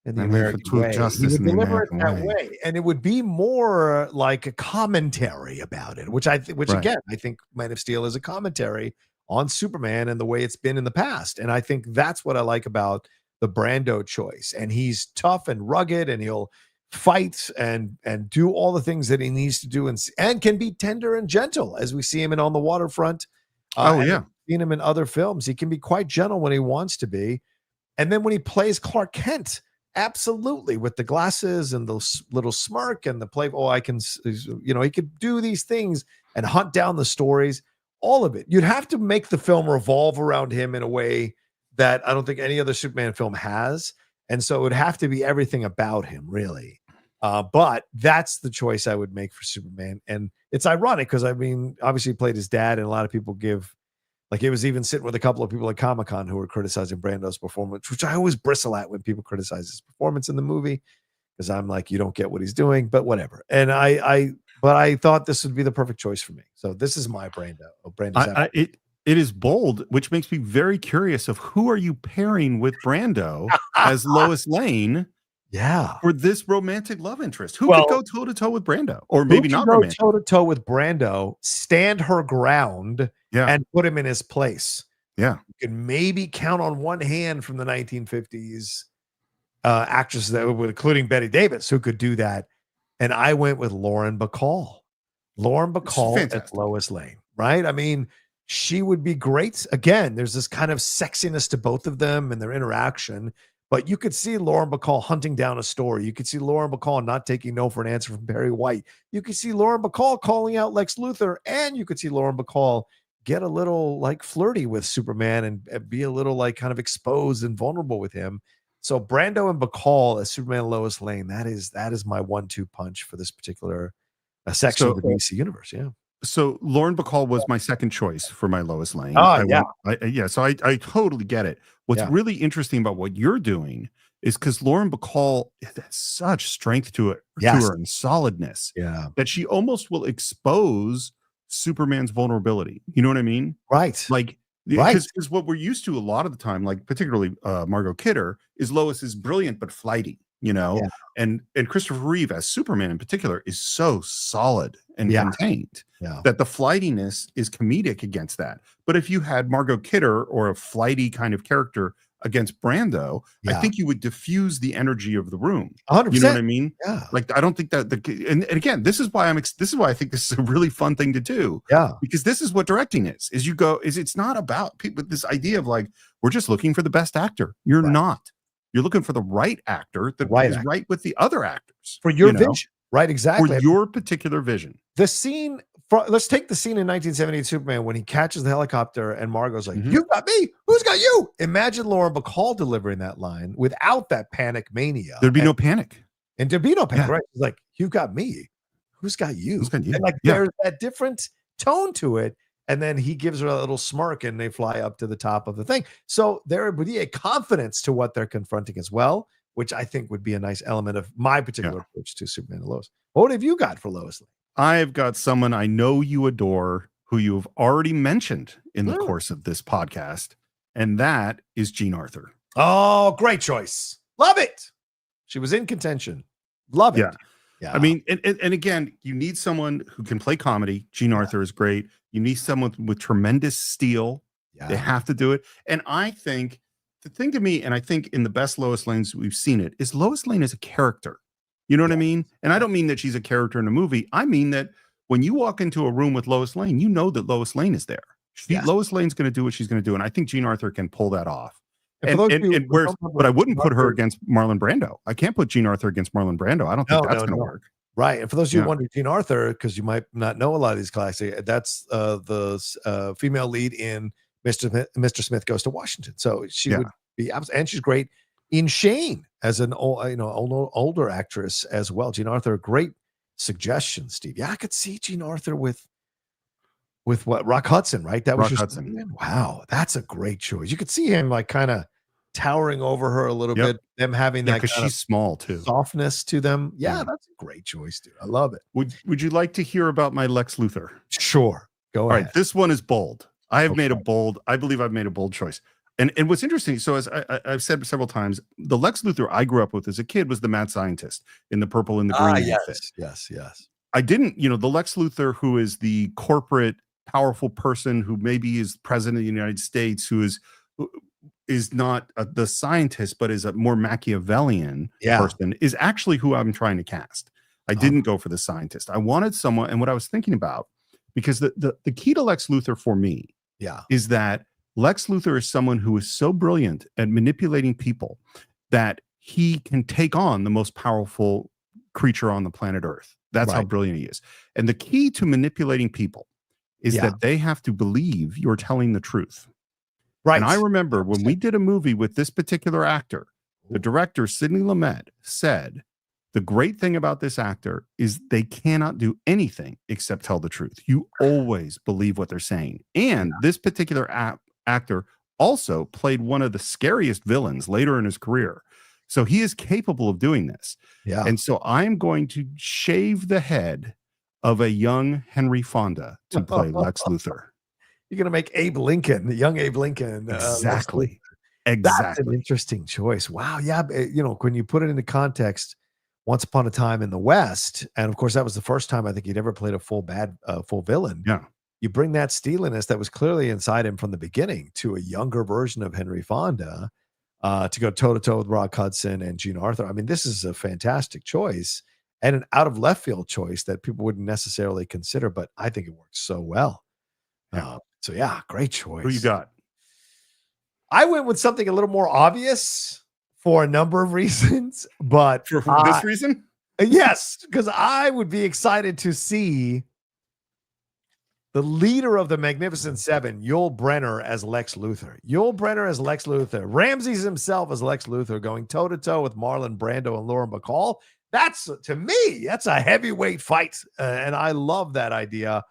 and the American way. He would deliver it that way, and it would be more like a commentary about it, which again, I think Man of Steel is a commentary on Superman and the way it's been in the past. And I think that's what I like about the Brando choice. And he's tough and rugged, and he'll fight and do all the things that he needs to do, and can be tender and gentle, as we see him in On the Waterfront. Seen him in other films. He can be quite gentle when he wants to be. And then when he plays Clark Kent, absolutely, with the glasses and the little smirk and the play, he could do these things and hunt down the stories, all of it. You'd have to make the film revolve around him in a way that I don't think any other Superman film has. And so it would have to be everything about him, really. But that's the choice I would make for Superman. And it's ironic because, I mean, obviously he played his dad, and a lot of people he was even sitting with a couple of people at Comic-Con who were criticizing Brando's performance, which I always bristle at when people criticize his performance in the movie, because I'm like, you don't get what he's doing, but whatever. And but I thought this would be the perfect choice for me. So this is my Brando. It is bold, which makes me very curious of who are you pairing with Brando as Lois Lane? Yeah. For this romantic love interest. Who could go toe-to-toe with Brando? Or maybe not romantic. Toe-to-toe with Brando, stand her ground, and put him in his place. Yeah. You can maybe count on one hand from the 1950s actresses, including Bette Davis, who could do that. And I went with Lauren Bacall. Lauren Bacall as Lois Lane, right? I mean, she would be great. Again, there's this kind of sexiness to both of them and their interaction. But you could see Lauren Bacall hunting down a story. You could see Lauren Bacall not taking no for an answer from Barry White. You could see Lauren Bacall calling out Lex Luthor, and you could see Lauren Bacall get a little flirty with Superman and be a little kind of exposed and vulnerable with him. So Brando and Bacall as Superman and Lois Lane, that is my 1-2 punch for this particular section of the DC universe. Yeah. So Lauren Bacall was my second choice for my Lois Lane. So I totally get it. What's really interesting about what you're doing is because Lauren Bacall has such strength to her and solidness that she almost will expose Superman's vulnerability. You know what I mean? Right. Because what we're used to a lot of the time, particularly Margot Kidder, is Lois is brilliant but flighty. And Christopher Reeve as Superman in particular is so solid and contained that the flightiness is comedic against that. But if you had Margot Kidder or a flighty kind of character against Brando, I think you would diffuse the energy of the room. 100%. You know what I mean? Yeah. I don't think that and again, this is why I think this is a really fun thing to do. Yeah. Because this is what directing is it's not about people, this idea of we're just looking for the best actor. You're not. You're looking for the right actor that is right with the other actors. For your vision. Right, exactly. For your particular vision. The scene, let's take the scene in 1978 Superman when he catches the helicopter and Margot's like, you got me. Who's got you? Imagine Lauren Bacall delivering that line without that panic mania. There'd be no panic. And there'd be no panic, right? It's like, you got me. Who's got you? Who's got you? And there's that different tone to it. And then he gives her a little smirk and they fly up to the top of the thing. So there would be a confidence to what they're confronting as well, which I think would be a nice element of my particular approach to Superman and Lois. What have you got for Lois Lane? I've got someone I know you adore who you've already mentioned in the course of this podcast, and that is Jean Arthur. Oh, great choice. Love it. She was in contention. Love it. Yeah. I mean, and again, you need someone who can play comedy. Jean Arthur is great. You need someone with tremendous steel. They have to do it. And I think the thing to me, and I think in the best Lois Lanes we've seen it, is Lois Lane is a character. You know what I mean? And I don't mean that she's a character in a movie. I mean that when you walk into a room with Lois Lane, you know that Lois Lane is there. Lois Lane's going to do what she's going to do. And I think Jean Arthur can pull that off. But I wouldn't put her against Marlon Brando. I can't put Jean Arthur against Marlon Brando. I don't think that's going to work. Right. And for those of you who Yeah. wonder, Jean Arthur, because you might not know a lot of these classics, that's the female lead in Mr. Smith Goes to Washington. So she Yeah. would be, and she's great in Shane as an older actress as well. Jean Arthur, great suggestion, Steve. Yeah, I could see Jean Arthur with what, Rock Hudson, right? That was Rock your Hudson. Superman? Wow, that's a great choice. You could see him like kind of towering over her a little Yep. bit, them having Yeah, that because kind of she's small too. softness to them. Yeah, Yeah. that's a great choice, dude. I love it. Would you like to hear about my Lex Luthor? Sure. Go All ahead. right, this one is bold. I believe I've made a bold choice. And what's interesting, so as I've said several times, the Lex Luthor I grew up with as a kid was the mad scientist in the purple and the green outfit. Yes. I didn't, the Lex Luthor who is the corporate powerful person who maybe is president of the United States, who is not the scientist, but is a more Machiavellian person, is actually who I'm trying to cast. I didn't go for the scientist. I wanted someone, and what I was thinking about, because the key to Lex Luthor for me is that Lex Luthor is someone who is so brilliant at manipulating people that he can take on the most powerful creature on the planet Earth. That's how brilliant he is. And the key to manipulating people is that they have to believe you're telling the truth. Right. And I remember when we did a movie with this particular actor, the director, Sidney Lumet, said, the great thing about this actor is they cannot do anything except tell the truth. You always believe what they're saying. And this particular actor also played one of the scariest villains later in his career. So he is capable of doing this. Yeah. And so I'm going to shave the head of a young Henry Fonda to play Lex Luthor. You're going to make Abe Lincoln, the young Abe Lincoln. Exactly. That's an interesting choice. Wow. Yeah. When you put it into context, Once Upon a Time in the West, and of course that was the first time I think he'd ever played a full villain. Yeah. You bring that steeliness that was clearly inside him from the beginning to a younger version of Henry Fonda, to go toe-to-toe with Rock Hudson and Jean Arthur. I mean, this is a fantastic choice and an out of left field choice that people wouldn't necessarily consider, but I think it works so well. Yeah. Great choice. Who you got? I went with something a little more obvious for a number of reasons, but for this reason? Yes, because I would be excited to see the leader of the Magnificent Seven, Yul Brynner, as Lex Luthor. Yul Brynner as Lex Luthor. Ramses himself as Lex Luthor, going toe-to-toe with Marlon Brando and Lauren Bacall. That's, to me, that's a heavyweight fight, and I love that idea.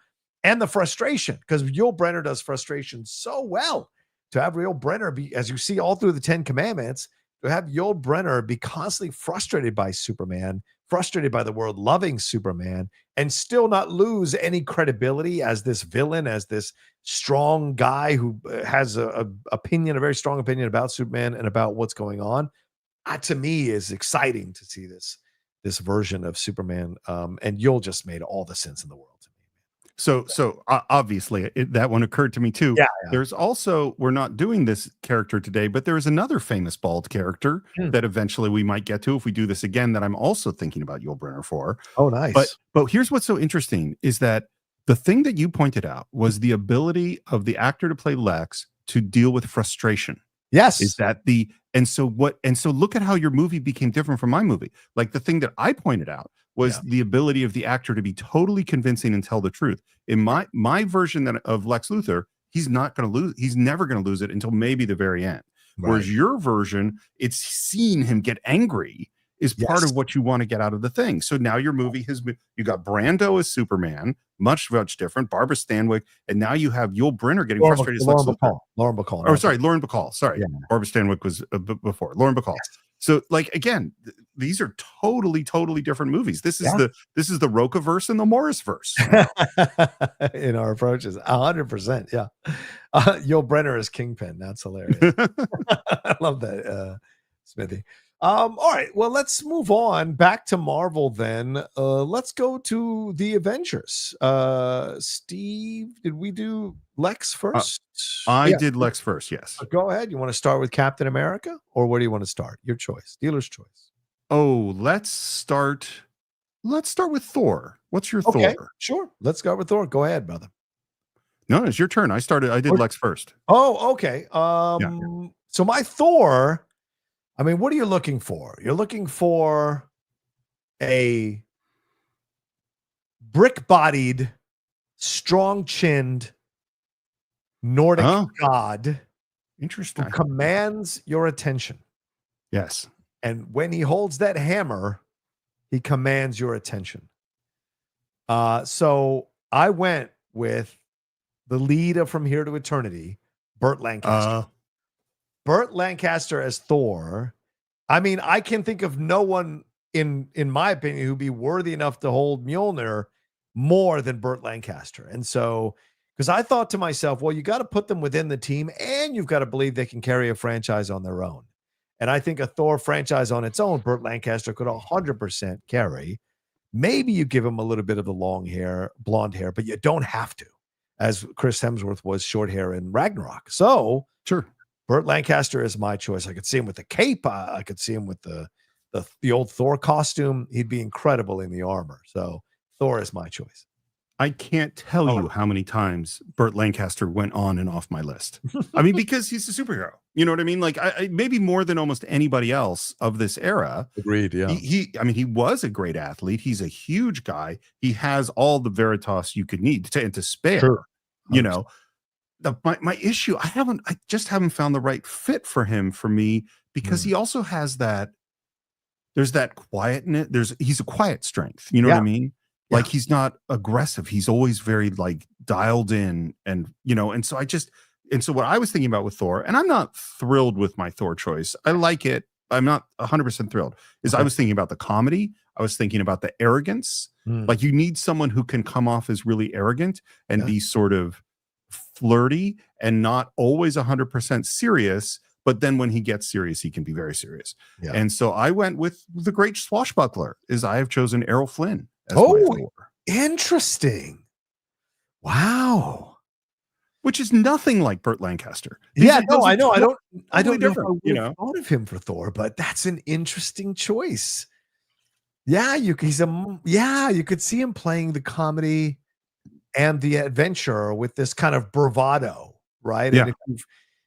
And the frustration, because Yul Brynner does frustration so well. To have Yul Brynner be, as you see all through the 10 Commandments, to have Yul Brynner be constantly frustrated by Superman, frustrated by the world, loving Superman, and still not lose any credibility as this villain, as this strong guy who has a very strong opinion about Superman and about what's going on. To me, is exciting to see this version of Superman. And Yul just made all the sense in the world. So obviously that one occurred to me too. Yeah. There's also, we're not doing this character today, but there is another famous bald character that eventually we might get to if we do this again, that I'm also thinking about Yul Brynner for. Oh, nice. But here's what's so interesting is that the thing that you pointed out was the ability of the actor to play Lex to deal with frustration. Yes. Is that and so look at how your movie became different from my movie. Like the thing that I pointed out was the ability of the actor to be totally convincing and tell the truth. In my version of Lex Luthor, he's not going to lose. He's never going to lose it until maybe the very end. Right. Whereas your version, it's seeing him get angry is part of what you want to get out of the thing. So now your movie has been, you got Brando as Superman, much different, Barbara Stanwyck, and now you have Yul Brynner getting frustrated as Lex Luthor. Lauren Bacall. Oh, sorry, Lauren Bacall. Sorry, Barbara Stanwyck was before Lauren Bacall. Yes. So, like, again, these are totally different movies. This is the Rocha-verse and the Morris-verse in our approaches. 100%. Yeah. Yul Brynner is Kingpin. That's hilarious. I love that, Smithy. All right. Well, let's move on back to Marvel then. Let's go to the Avengers. Steve, did we do Lex first? I did Lex first, yes. Go ahead. You want to start with Captain America, or where do you want to start? Your choice. Dealer's choice. Oh, let's start with Thor. What's your Thor? Sure. Let's go with Thor. Go ahead, brother. No, it's your turn. I did Lex first. Oh, okay. So my Thor, I mean, what are you looking for? You're looking for a brick-bodied, strong-chinned Nordic god Interesting. who commands your attention. Yes. And when he holds that hammer, he commands your attention. So I went with the lead of From Here to Eternity, Burt Lancaster. Burt Lancaster as Thor. I mean, I can think of no one in my opinion who'd be worthy enough to hold Mjolnir more than Burt Lancaster. And so, because I thought to myself, well, you got to put them within the team and you've got to believe they can carry a franchise on their own. And I think a Thor franchise on its own, Burt Lancaster could 100% carry. Maybe you give him a little bit of the long hair, blonde hair, but you don't have to, as Chris Hemsworth was short hair in Ragnarok. So sure, Burt Lancaster is my choice. I could see him with the cape. I could see him with the old Thor costume. He'd be incredible in the armor. So Thor is my choice. I can't tell you how many times Burt Lancaster went on and off my list. I mean, because he's a superhero. You know what I mean? Like, I maybe more than almost anybody else of this era. Agreed. Yeah. I mean, he was a great athlete. He's a huge guy. He has all the Veritas you could need to spare. Sure. You know, my issue, I just haven't found the right fit for him for me, because he also has that. There's that quietness. He's a quiet strength. You know what I mean? Like, he's not aggressive. He's always very like dialed in, and and so what I was thinking about with Thor, and I'm not thrilled with my Thor choice. I like it. I'm not 100% thrilled. I was thinking about the comedy. I was thinking about the arrogance. Like, you need someone who can come off as really arrogant and be sort of flirty and not always 100% serious. But then when he gets serious, he can be very serious. Yeah. And so I went with the great swashbuckler. I have chosen Errol Flynn. Interesting. Wow. Which is nothing like Burt Lancaster. I know. I don't know if I thought of him for Thor, but that's an interesting choice. Yeah, you could see him playing the comedy and the adventure with this kind of bravado, right? Yeah. And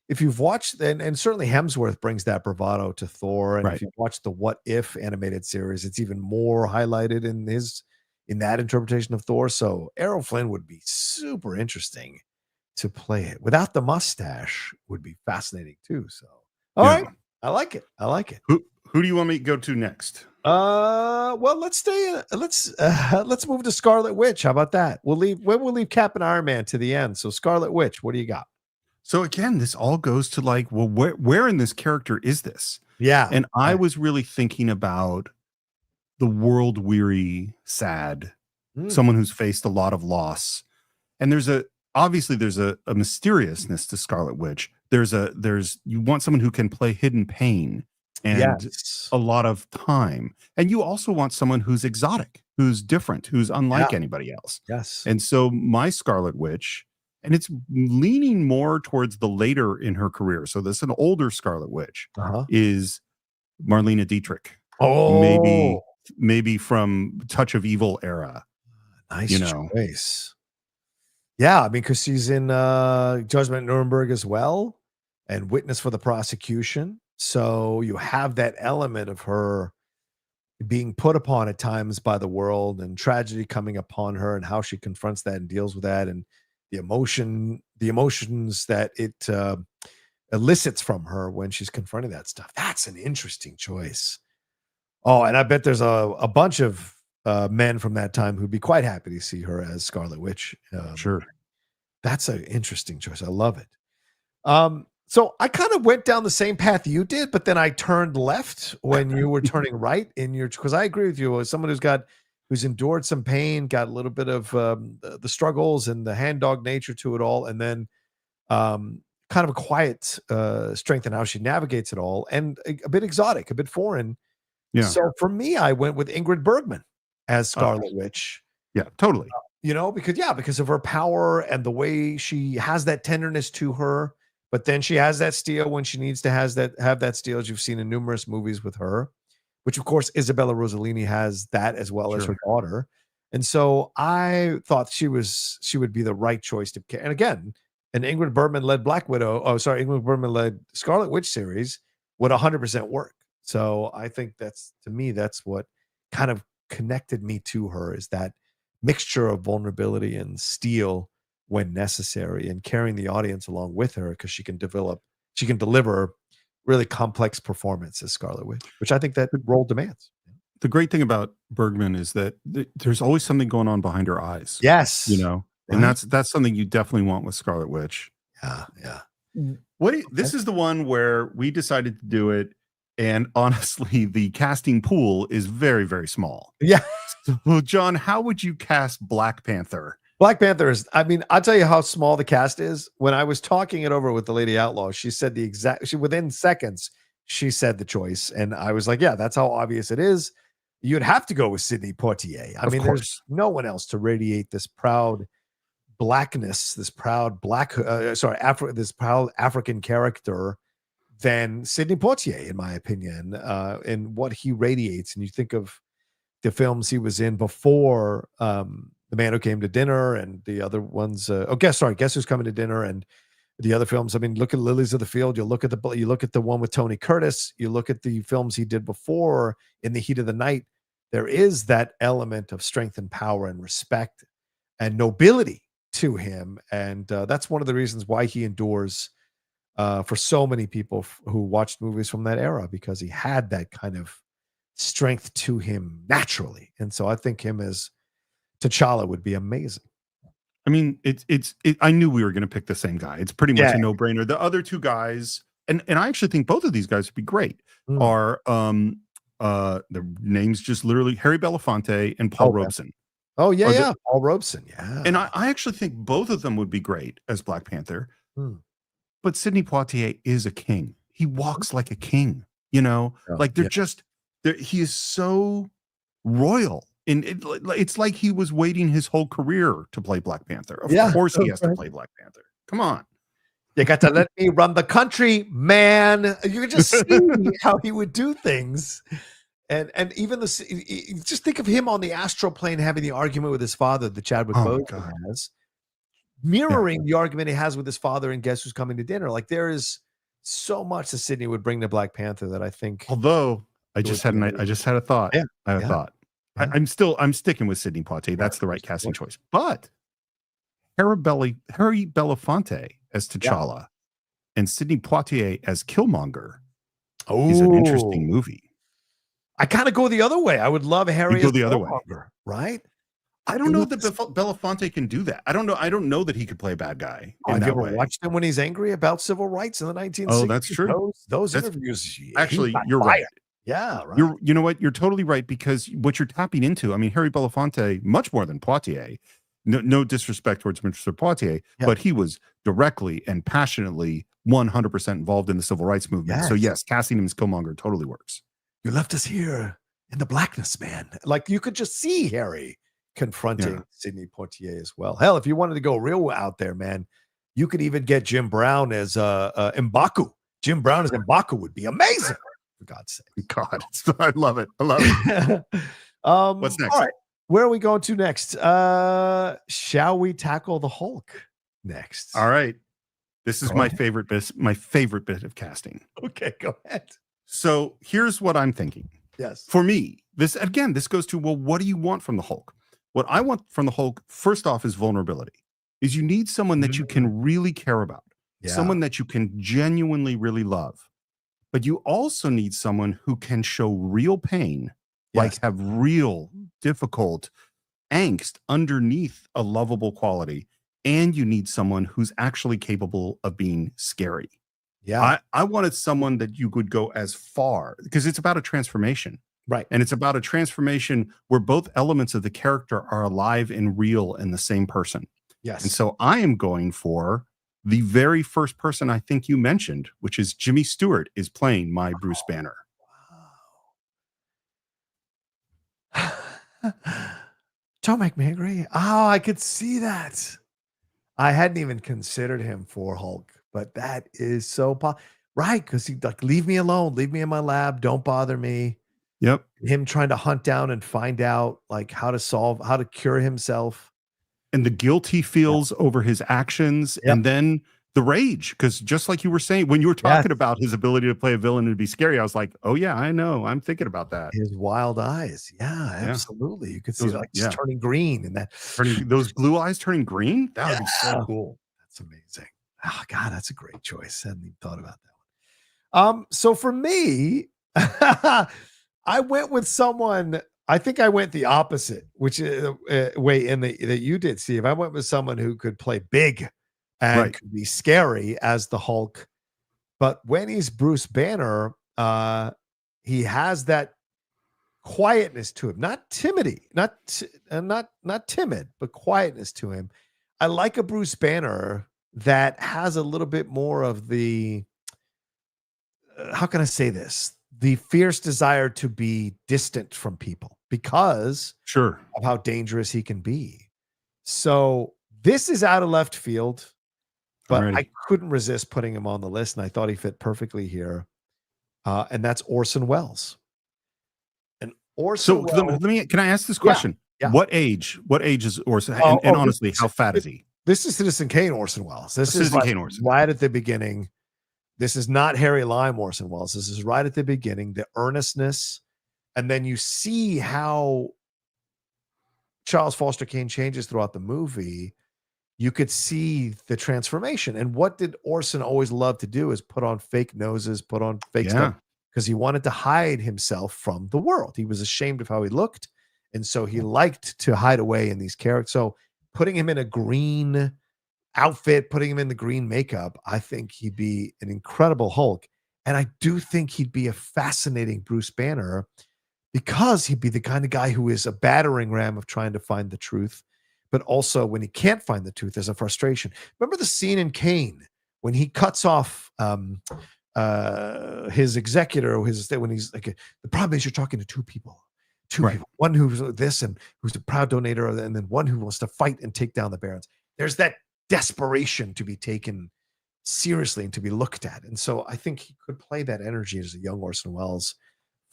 if you've watched, and certainly Hemsworth brings that bravado to Thor, and if you've watched the What If animated series, it's even more highlighted in that interpretation of Thor. So Errol Flynn would be super interesting to play it. Without the mustache would be fascinating too. So all right. I like it. Who do you want me to go to next? Well, let's move to Scarlet Witch. How about that? We'll leave Cap and Iron Man to the end. So Scarlet Witch, what do you got? So again, this all goes to like, well, where in this character is this? Yeah. And I was really thinking about the world-weary, sad, someone who's faced a lot of loss. And there's obviously a mysteriousness to Scarlet Witch. You want someone who can play hidden pain and a lot of time. And you also want someone who's exotic, who's different, who's unlike anybody else. Yes. And so my Scarlet Witch, and it's leaning more towards the later in her career. So this an older Scarlet Witch is Marlene Dietrich. Oh, maybe from Touch of Evil era. Nice choice. Yeah, I mean, because she's in Judgment at Nuremberg as well, and Witness for the Prosecution. So you have that element of her being put upon at times by the world, and tragedy coming upon her, and how she confronts that and deals with that, and the emotions that it elicits from her when she's confronting that stuff. That's an interesting choice. Oh, and I bet there's a bunch of men from that time who'd be quite happy to see her as Scarlet Witch. Sure. That's an interesting choice. I love it. So I kind of went down the same path you did, but then I turned left when you were turning right because I agree with you. As someone who's endured some pain, got a little bit of the struggles and the hand dog nature to it all, and then kind of a quiet strength in how she navigates it all, and a bit exotic, a bit foreign. Yeah. So for me, I went with Ingrid Bergman as Scarlet Witch. Yeah, totally. Because of her power and the way she has that tenderness to her, but then she has that steel when she needs to have that steel, as you've seen in numerous movies with her, which of course Isabella Rossellini has that as well as her daughter. And so I thought she would be the right choice to. And again, an Ingrid Bergman led Ingrid Bergman led Scarlet Witch series would 100% work. So I think that's what kind of connected me to her, is that mixture of vulnerability and steel when necessary, and carrying the audience along with her because she can deliver really complex performance as Scarlet Witch, which I think that role demands. The great thing about Bergman is that there's always something going on behind her eyes. Yes. You know, and that's something you definitely want with Scarlet Witch. Yeah. This is the one where we decided to do it, and honestly, the casting pool is very, very small. Yeah. So, John, how would you cast Black Panther? Black Panther is, I mean, I'll tell you how small the cast is. When I was talking it over with the Lady Outlaw, she said within seconds, she said the choice. And I was like, yeah, that's how obvious it is. You'd have to go with Sidney Poitier. I mean, there's no one else to radiate this proud blackness, this proud this proud African character than Sidney Poitier, in my opinion, in what he radiates. And you think of the films he was in before, The Man Who Came to Dinner, and the other ones. Guess Who's Coming to Dinner, and the other films. I mean, look at Lilies of the Field. You look at the one with Tony Curtis. You look at the films he did before, In the Heat of the Night. There is that element of strength and power and respect and nobility to him, and that's one of the reasons why he endures for so many people who watched movies from that era, because he had that kind of strength to him naturally. And so I think him as T'Challa would be amazing. I mean, I knew we were going to pick the same guy. It's pretty much a no-brainer. The other two guys, and I actually think both of these guys would be great, are the names just literally Harry Belafonte and Paul Robeson. Oh, yeah. Paul Robeson, yeah. And I actually think both of them would be great as Black Panther. But Sidney Poitier is a king. He walks like a king, you know? He is so royal. And it's like he was waiting his whole career to play Black Panther. Of course he has to play Black Panther. Come on. You got to let me run the country, man. You can just see how he would do things. And even just think of him on the astral plane having the argument with his father that Chadwick Boseman has, mirroring the argument he has with his father in Guess Who's Coming to Dinner. Like, there is so much that Sidney would bring to Black Panther that I think. Although I just had a thought. Yeah. I had a thought. I'm sticking with Sidney Poitier. That's the right casting choice. But Harry Belafonte as T'Challa and Sidney Poitier as Killmonger is an interesting movie. I kind of go the other way. I would love Harry as the other way, right? I don't know that Belafonte can do that. I don't know that he could play a bad guy. Have you ever watched him when he's angry about civil rights in the 1960s? Oh, that's true. Those interviews. Actually, you're right. Yeah, right. You know what? You're totally right, because what you're tapping into, I mean, Harry Belafonte, much more than Poitier, no disrespect towards Mr. Poitier, but he was directly and passionately 100% involved in the civil rights movement. So yes, casting him as Killmonger totally works. You left us here in the blackness, man. Like, you could just see Harry confronting Sidney Poitier as well. Hell, if you wanted to go real out there, man, you could even get Jim Brown as M'Baku. Jim Brown as M'Baku would be amazing. For God's sake. God, I love it. I love it. What's next? All right. Where are we going to next? Shall we tackle the Hulk next? All right. This is my favorite bit of casting. Okay, go ahead. So here's what I'm thinking. Yes. For me, this goes to, well, what do you want from the Hulk? What I want from the Hulk, first off, is vulnerability. Is you need someone that you can really care about. Someone that you can genuinely really love. But you also need someone who can show real pain, like have real difficult angst underneath a lovable quality. And you need someone who's actually capable of being scary. Yeah. I wanted someone that you could go as far, because it's about a transformation. Right. And it's about a transformation where both elements of the character are alive and real in the same person. Yes. And so I am going for the very first person I think you mentioned, which is Jimmy Stewart is playing my Bruce Banner. Wow. Don't make me angry. Oh, I could see that. I hadn't even considered him for Hulk, but that is so right, because he like, leave me alone, leave me in my lab, don't bother me. Yep. Him trying to hunt down and find out like how to cure himself. And the guilt he feels over his actions, and then the rage, because just like you were saying, when you were Yes. talking about his ability to play a villain and be scary, I was like, oh yeah, I know. I'm thinking about that. His wild eyes. Yeah, Yeah. absolutely. You could see Those, like just yeah. turning green and that. Turning those blue eyes turning green. That would be so Yeah. cool. That's amazing. Oh God, that's a great choice. I hadn't even thought about that one. So for me, I went with someone. I think I went the opposite, which is way in that you did, Steve. I went with someone who could play big and Right. could be scary as the Hulk. But when he's Bruce Banner, he has that quietness to him, not timidity, not timid, but quietness to him. I like a Bruce Banner that has a little bit more of the how can I say this? The fierce desire to be distant from people because Sure. of how dangerous he can be. So this is out of left field, but I Alrighty. couldn't resist putting him on the list, and I thought he fit perfectly here. And that's Orson Welles. And So Orson let Welles, me, can I ask this yeah, question? yeah. What age? What age is Orson? Oh, And this honestly, how fat is he? this is Citizen Kane Orson Welles. This is Citizen like Kane Orson. right at the beginning. This is not Harry Lime Orson Welles. This is right at the beginning, the earnestness. And then you see how Charles Foster Kane changes throughout the movie. You could see the transformation. And what did Orson always love to do is put on fake noses, put on fake stuff because he wanted to hide himself from the world. He was ashamed of how he looked. And so he liked to hide away in these characters. So putting him in a green outfit, putting him in the green makeup, I think he'd be an incredible Hulk. And I do think he'd be a fascinating Bruce Banner because he'd be the kind of guy who is a battering ram of trying to find the truth. But also, when he can't find the truth, there's a frustration. Remember the scene in Kane when he cuts off his executor, when he's like, the problem is you're talking to two people, one who's this and who's a proud donator, and then one who wants to fight and take down the barons. There's that desperation to be taken seriously and to be looked at. And so I think he could play that energy as a young Orson Welles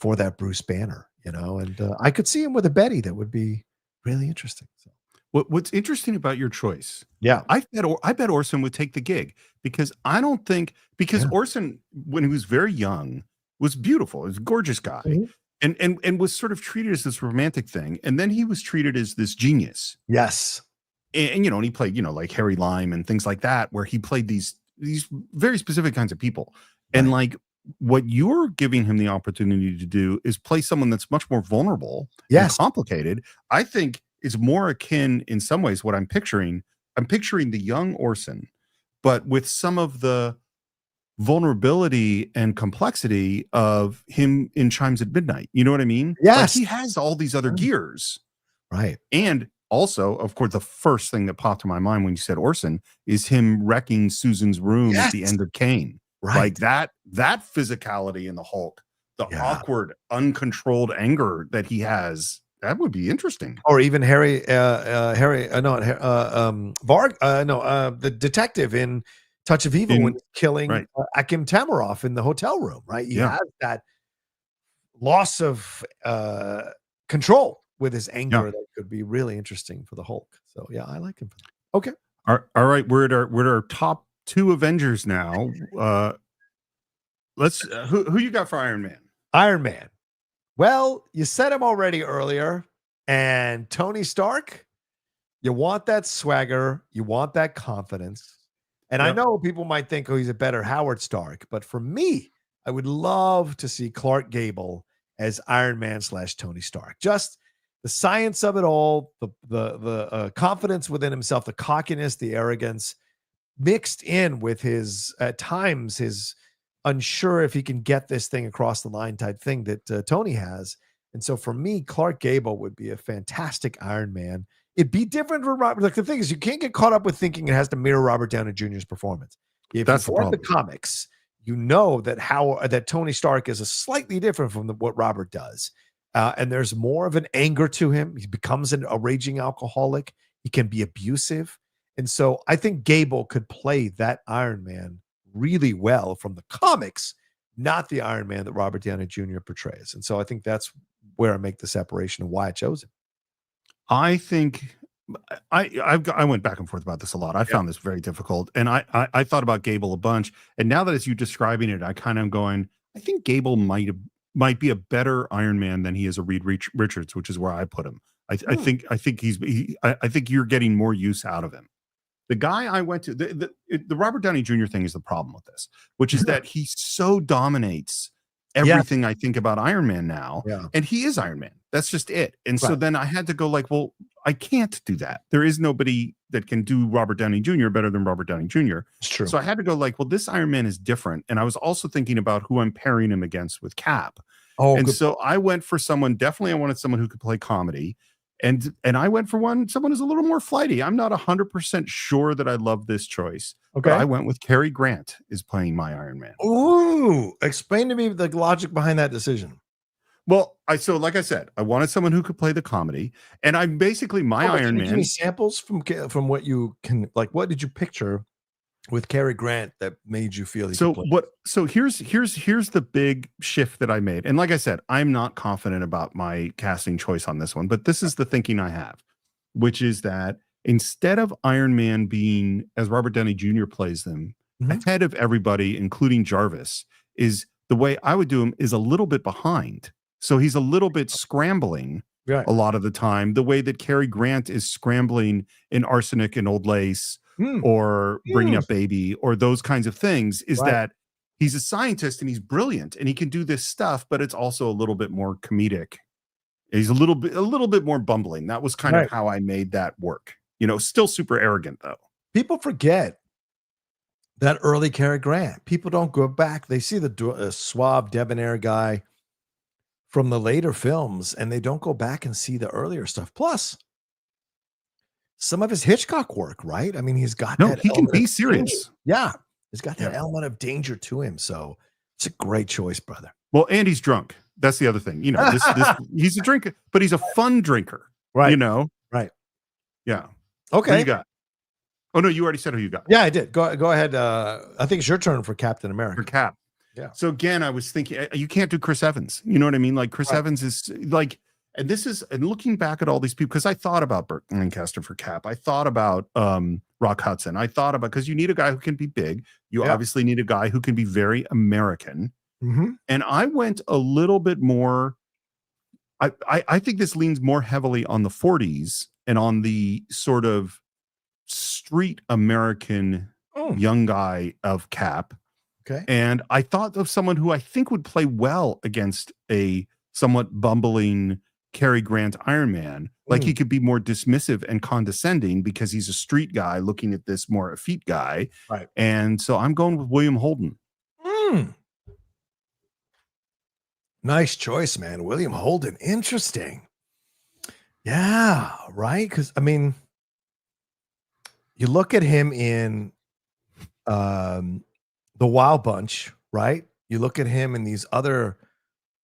for that Bruce Banner, and I could see him with a Betty that would be really interesting. So. What's interesting about your choice? Yeah, I bet Orson would take the gig because I don't think Orson, when he was very young, was beautiful. He was a gorgeous guy, and was sort of treated as this romantic thing, and then he was treated as this genius. Yes, and he played like Harry Lime and things like that, where he played these very specific kinds of people, and like what you're giving him the opportunity to do is play someone that's much more vulnerable, and complicated. I think is more akin in some ways what I'm picturing. I'm picturing the young Orson, but with some of the vulnerability and complexity of him in Chimes at Midnight. You know what I mean? Yes. Like he has all these other gears. Right. And also, of course, the first thing that popped to my mind when you said Orson is him wrecking Susan's room at the end of Kane. Right. Like that physicality in the Hulk, the awkward, uncontrolled anger that he has. That would be interesting. Or even the detective in Touch of Evil when he's killing Akim Tamaroff in the hotel room, right? He has that loss of control with his anger that could be really interesting for the Hulk. So yeah, I like him. Okay. All right. We're at our top two Avengers now. Let's who you got for Iron Man? Iron Man. Well, you said him already earlier, and Tony Stark, you want that swagger, you want that confidence. And I know people might think, oh, he's a better Howard Stark, but for me, I would love to see Clark Gable as Iron Man / Tony Stark. Just the science of it all, the confidence within himself, the cockiness, the arrogance, mixed in with his, at times, his unsure if he can get this thing across the line type thing that Tony has. And so for me, Clark Gable would be a fantastic Iron Man. It'd be different from Robert. Like the thing is, you can't get caught up with thinking it has to mirror Robert Downey Jr.'s performance. If that's you read the comics, you know that Tony Stark is a slightly different from what Robert does. And there's more of an anger to him. He becomes a raging alcoholic. He can be abusive. And so I think Gable could play that Iron Man really well from the comics, not the Iron Man that Robert Downey Jr. portrays. And so I think that's where I make the separation and why I chose him. I think I went back and forth about this a lot. I found this very difficult, and I thought about Gable a bunch. And now that as you describing it, I kind of going, I think Gable might be a better Iron Man than he is a Reed Richards, which is where I put him. I think I think you're getting more use out of him. The guy I went to, the Robert Downey Jr. thing is the problem with this, which is that he so dominates everything I think about Iron Man now, and he is Iron Man. That's just it. And so then I had to go like, well, I can't do that. There is nobody that can do Robert Downey Jr. better than Robert Downey Jr. It's true. So I had to go like, well, this Iron Man is different. And I was also thinking about who I'm pairing him against with Cap. And so I went for someone, definitely I wanted someone who could play comedy. And I went for someone who's a little more flighty. I'm not 100% sure that I love this choice. Okay. But I went with Cary Grant is playing my Iron Man. Ooh, explain to me the logic behind that decision. Well, like I said, I wanted someone who could play the comedy, and I'm basically Iron Man. Give me samples from what you can, like, what did you picture with Cary Grant that made you feel he could play? So here's the big shift that I made, and like I said, I'm not confident about my casting choice on this one, but this is the thinking I have, which is that instead of Iron Man being, as Robert Downey Jr. plays them, ahead of everybody, including Jarvis, is the way I would do him is a little bit behind. So he's a little bit scrambling a lot of the time, the way that Cary Grant is scrambling in Arsenic and Old Lace or Bringing Up Baby or those kinds of things, is that he's a scientist and he's brilliant and he can do this stuff, but it's also a little bit more comedic. He's a little bit more bumbling. That was kind of how I made that work. You know, still super arrogant though. People forget that early Cary Grant. People don't go back. They see the suave, debonair guy from the later films, and they don't go back and see the earlier stuff. Plus, some of his Hitchcock work, right? I mean, he's got that. He can be serious. Yeah, he's got that element of danger to him. So it's a great choice, brother. Well, and he's drunk. That's the other thing. You know, this he's a drinker, but he's a fun drinker. Right. You know. Right. Yeah. Okay. Who you got? Oh no, you already said who you got. Yeah, I did. Go ahead. I think it's your turn for Captain America. For Cap. Yeah. So again, I was thinking you can't do Chris Evans. You know what I mean? Like Chris Evans is like, and looking back at all these people, because I thought about Burt Lancaster for Cap. I thought about Rock Hudson. I thought about, because you need a guy who can be big. You obviously need a guy who can be very American. And I went a little bit more. I think this leans more heavily on the 40s and on the sort of street American young guy of Cap. Okay. And I thought of someone who I think would play well against a somewhat bumbling Cary Grant Iron Man. Like he could be more dismissive and condescending because he's a street guy looking at this more effete guy. Right. And so I'm going with William Holden. Nice choice, man. William Holden. Interesting. Yeah, right. Because I mean, you look at him in The Wild Bunch, right? You look at him in these other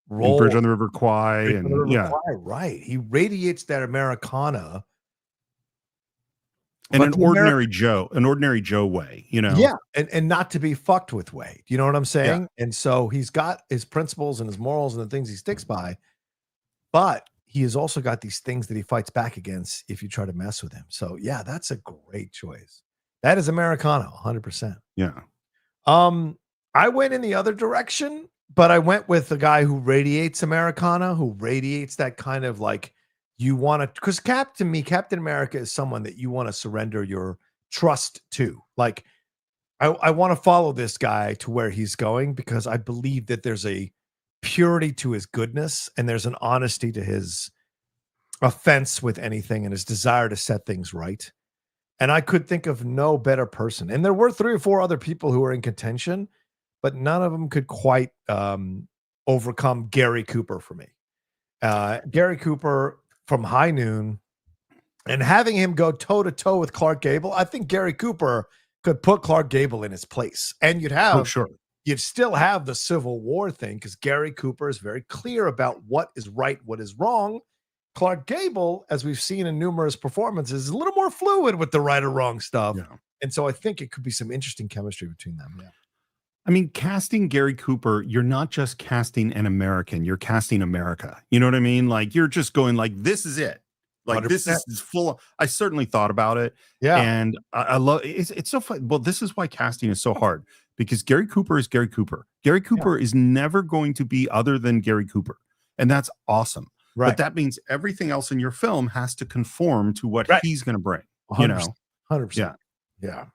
roles. Bridge on the River Kwai. Right. He radiates that Americana. And an ordinary Joe way, you know? Yeah. And not to be fucked with way. You know what I'm saying? Yeah. And so he's got his principles and his morals and the things he sticks by, but he has also got these things that he fights back against if you try to mess with him. So yeah, that's a great choice. That is Americana, 100%. Yeah. I went in the other direction, but I went with the guy who radiates Americana, who radiates that kind of like, you want to, because Captain America is someone that you want to surrender your trust to. Like, I want to follow this guy to where he's going because I believe that there's a purity to his goodness and there's an honesty to his offense with anything and his desire to set things right. And I could think of no better person. And there were 3 or 4 other people who were in contention, but none of them could quite overcome Gary Cooper for me. Gary Cooper from High Noon, and having him go toe to toe with Clark Gable, I think Gary Cooper could put Clark Gable in his place, and you'd still have the Civil War thing because Gary Cooper is very clear about what is right, what is wrong. Clark Gable, as we've seen in numerous performances, is a little more fluid with the right or wrong stuff, and so I think it could be some interesting chemistry between them. Yeah. I mean, casting Gary Cooper, you're not just casting an American, you're casting America. You know what I mean? Like, you're just going like, this is it. Like this 100%. is full. I certainly thought about it, Yeah. and I love it's so fun. Well, this is why casting is so hard because Gary Cooper is Gary Cooper. Gary Yeah. Cooper is never going to be other than Gary Cooper, and that's awesome. But Right. that means everything else in your film has to conform to what Right. he's going to bring. 100%. 100%. Yeah.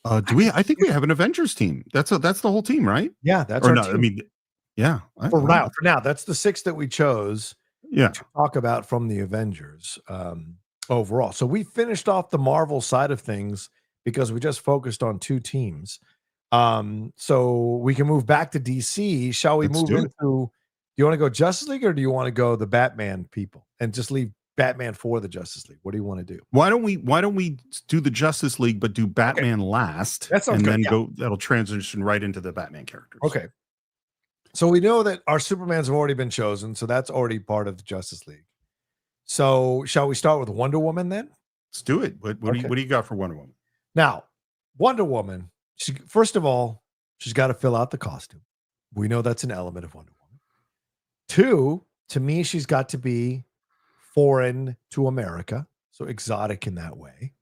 Yeah. Do we? I think we have an Avengers team. That's the whole team, right? Yeah, that's Or our no? team. I mean, yeah. For now, that's the 6 that we chose Yeah. to talk about from the Avengers overall. So we finished off the Marvel side of things because we just focused on 2 teams. So we can move back to DC. Shall we move into? Do you want to go Justice League or do you want to go the Batman people and just leave Batman for the Justice League? What do you want to do? Why don't we do the Justice League, but do Batman last, That sounds and good. then Yeah. go? That'll transition right into the Batman characters. Okay. So we know that our Supermans have already been chosen, so that's already part of the Justice League. So shall we start with Wonder Woman then? Let's do it. What do you got for Wonder Woman? Now, Wonder Woman, first of all, she's got to fill out the costume. We know that's an element of Wonder Woman. 2, to me, she's got to be foreign to America, so exotic in that way.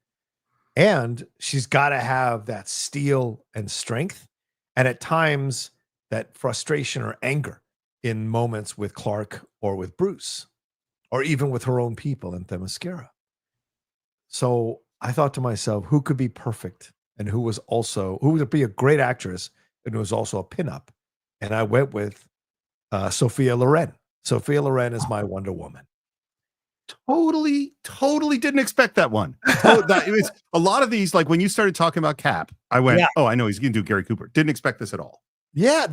And she's got to have that steel and strength, and at times that frustration or anger in moments with Clark or with Bruce, or even with her own people in Themyscira. So I thought to myself, who could be perfect and who would be a great actress and who was also a pinup? And I went with Sophia Loren. Sophia Loren is my Wonder Woman. Totally didn't expect that one. It was a lot of these, like when you started talking about Cap, I went, oh, I know he's going to do Gary Cooper. Didn't expect this at all. Yeah,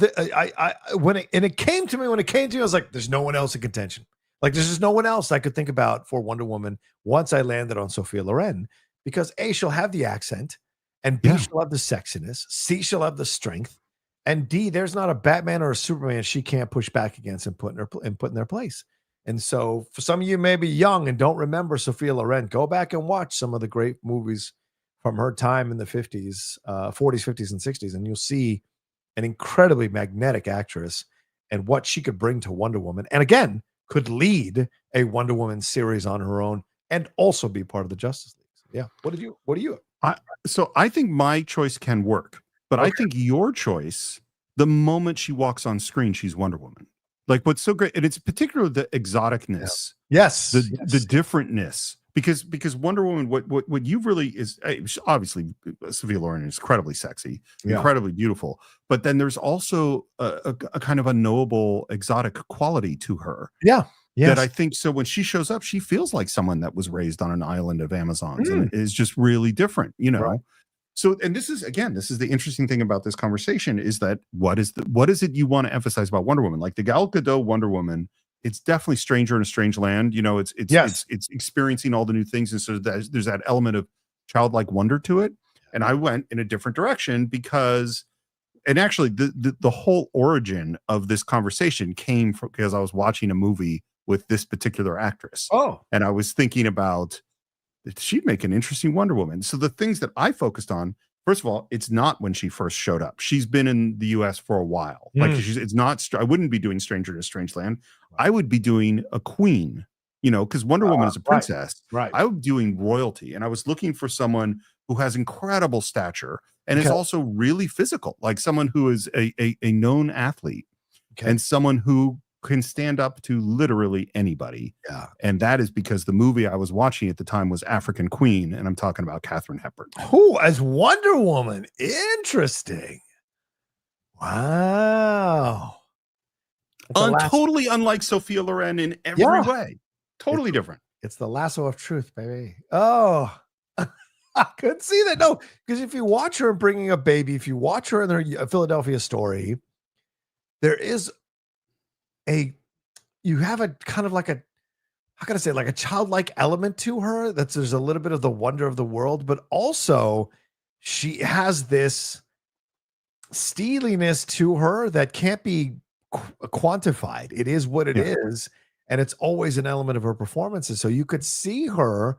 when it came to me, I was like, there's no one else in contention. Like, there's just no one else I could think about for Wonder Woman once I landed on Sophia Loren, because A, she'll have the accent, and B, she'll have the sexiness, C, she'll have the strength, and D, there's not a Batman or a Superman she can't push back against and put in their place. And so for some of you may be young and don't remember Sophia Loren, go back and watch some of the great movies from her time in the 50s, 40s, 50s, and 60s, and you'll see an incredibly magnetic actress and what she could bring to Wonder Woman. And again, could lead a Wonder Woman series on her own and also be part of the Justice League. So yeah. What do you? So I think my choice can work, but I think your choice, the moment she walks on screen, she's Wonder Woman. Like what's so great, and it's particularly the exoticness. Yes. The differentness. Because Wonder Woman, what you really is, obviously Sophia Loren is incredibly sexy, incredibly beautiful, but then there's also a kind of unknowable exotic quality to her. Yeah. Yes. That I think, so when she shows up, she feels like someone that was raised on an island of Amazons and is just really different, Right. So, and this is the interesting thing about this conversation is that what is it you want to emphasize about Wonder Woman? Like the Gal Gadot Wonder Woman, it's definitely stranger in a strange land. It's experiencing all the new things. And so there's that element of childlike wonder to it. And I went in a different direction because actually the whole origin of this conversation came from, because I was watching a movie with this particular actress. Oh, and I was thinking about, she'd make an interesting Wonder Woman. So the things that I focused on, first of all, it's not when she first showed up. She's been in the US for a while. Like it's not, I wouldn't be doing Stranger in a Strange Land. I would be doing a queen, because Wonder Woman is a princess. Right. I would be doing royalty. And I was looking for someone who has incredible stature and is also really physical, like someone who is a known athlete and someone who can stand up to literally anybody. Yeah. And that is because the movie I was watching at the time was African Queen, and I'm talking about Katharine Hepburn. Who as Wonder Woman? Interesting. Wow. Totally unlike Sophia Loren in every way. Totally different. It's the lasso of truth, baby. Oh, I couldn't see that. No, because if you watch her bringing a baby, if you watch her in her Philadelphia story, there is you have a kind of like a, how can I say, like a childlike element to her. There's a little bit of the wonder of the world, but also she has this steeliness to her that can't be quantified. It is what it is, and it's always an element of her performances. So you could see her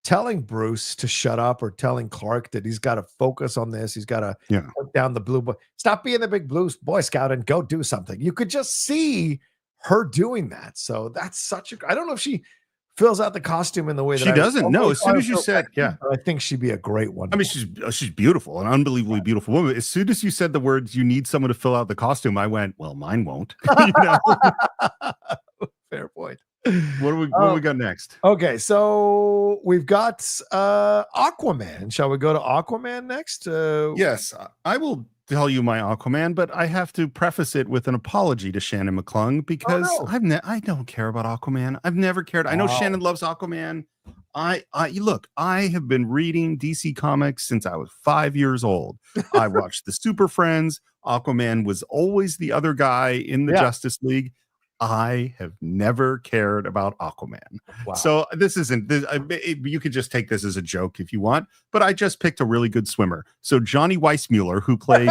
telling Bruce to shut up, or telling Clark that he's got to focus on this. He's got to put down the blue boy. Stop being the big blue Boy Scout and go do something. You could just see her doing that. So that's I don't know if she fills out the costume in the way that She doesn't. No, as soon as you said, yeah. I think she'd be a great one. I mean, she's beautiful, an unbelievably beautiful woman. As soon as you said the words, you need someone to fill out the costume, I went, well, mine won't. You know? Fair point. What do we got next? Okay, so we've got Aquaman. Shall we go to Aquaman next? Yes, I will tell you my Aquaman, but I have to preface it with an apology to Shannon McClung because I don't care about Aquaman. I've never cared. I know Shannon loves Aquaman. I look, I have been reading DC Comics since I was 5 years old. I watched the Super Friends. Aquaman was always the other guy in the Justice League. I have never cared about Aquaman. Wow. So this isn't, you could just take this as a joke if you want, but I just picked a really good swimmer. So Johnny Weissmuller, who played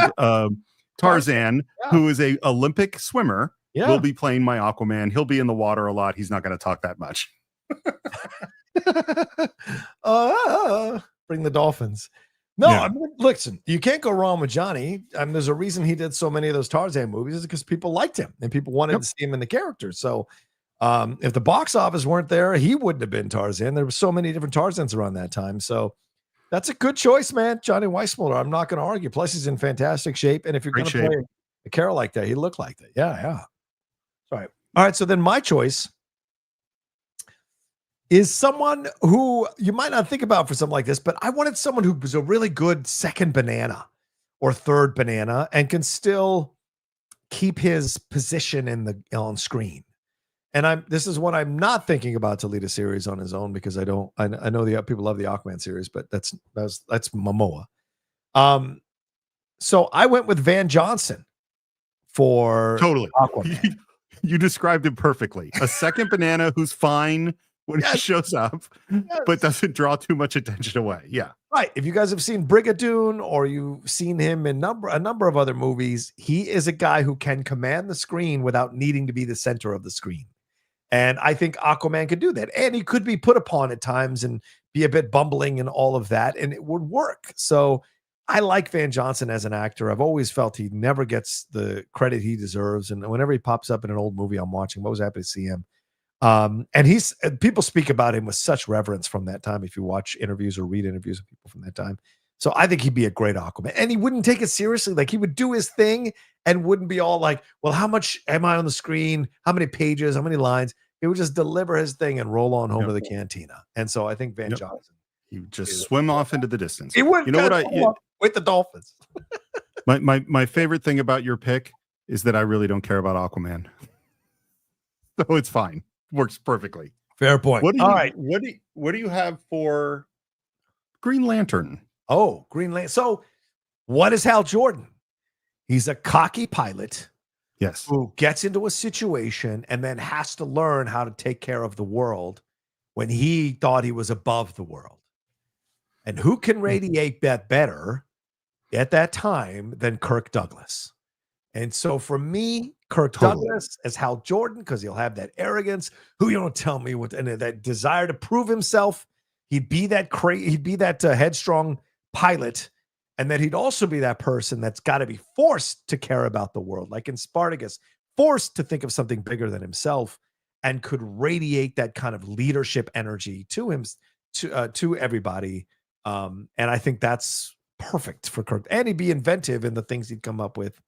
Tarzan, who is an Olympic swimmer, will be playing my Aquaman. He'll be in the water a lot. He's not going to talk that much. Bring the dolphins. No, I mean, listen, you can't go wrong with Johnny. I mean, there's a reason he did so many of those Tarzan movies is because people liked him and people wanted to see him in the character. So if the box office weren't there, he wouldn't have been Tarzan. There were so many different Tarzans around that time. So that's a good choice, man. Johnny Weissmuller. I'm not going to argue. Plus, he's in fantastic shape. And if you're going to play a character like that, he looked like that. Yeah. Sorry. All right. So then my choice is someone who you might not think about for something like this, but I wanted someone who was a really good second banana or third banana and can still keep his position on screen. And this is what I'm not thinking about to lead a series on his own because I know the people love the Aquaman series, but that's Momoa. So I went with Van Johnson for Aquaman. You described it perfectly. A second banana who's fine when he shows up, but doesn't draw too much attention away. Yeah. Right. If you guys have seen Brigadoon or you've seen him in a number of other movies, he is a guy who can command the screen without needing to be the center of the screen. And I think Aquaman could do that. And he could be put upon at times and be a bit bumbling and all of that, and it would work. So I like Van Johnson as an actor. I've always felt he never gets the credit he deserves. And whenever he pops up in an old movie I'm watching, I'm always happy to see him. And people speak about him with such reverence from that time. If you watch interviews or read interviews of people from that time. So I think he'd be a great Aquaman, and he wouldn't take it seriously. Like he would do his thing and wouldn't be all like, well, how much am I on the screen? How many pages, how many lines? He would just deliver his thing and roll on home to the cantina. And so I think Van Johnson. He would just swim off into the distance. He would, with the dolphins. my favorite thing about your pick is that I really don't care about Aquaman. So it's fine. Works perfectly. Fair point. All right. What do you have for Green Lantern? Oh, Green Lantern. So what is Hal Jordan? He's a cocky pilot. Yes. Who gets into a situation and then has to learn how to take care of the world when he thought he was above the world. And who can radiate that better at that time than Kirk Douglas? And so for me, Kirk Douglas as Hal Jordan, because he'll have that arrogance. Who you don't tell me what, and that desire to prove himself. He'd be that headstrong pilot, and that he'd also be that person that's got to be forced to care about the world, like in Spartacus, forced to think of something bigger than himself, and could radiate that kind of leadership energy to him, to everybody. And I think that's perfect for Kirk, and he'd be inventive in the things he'd come up with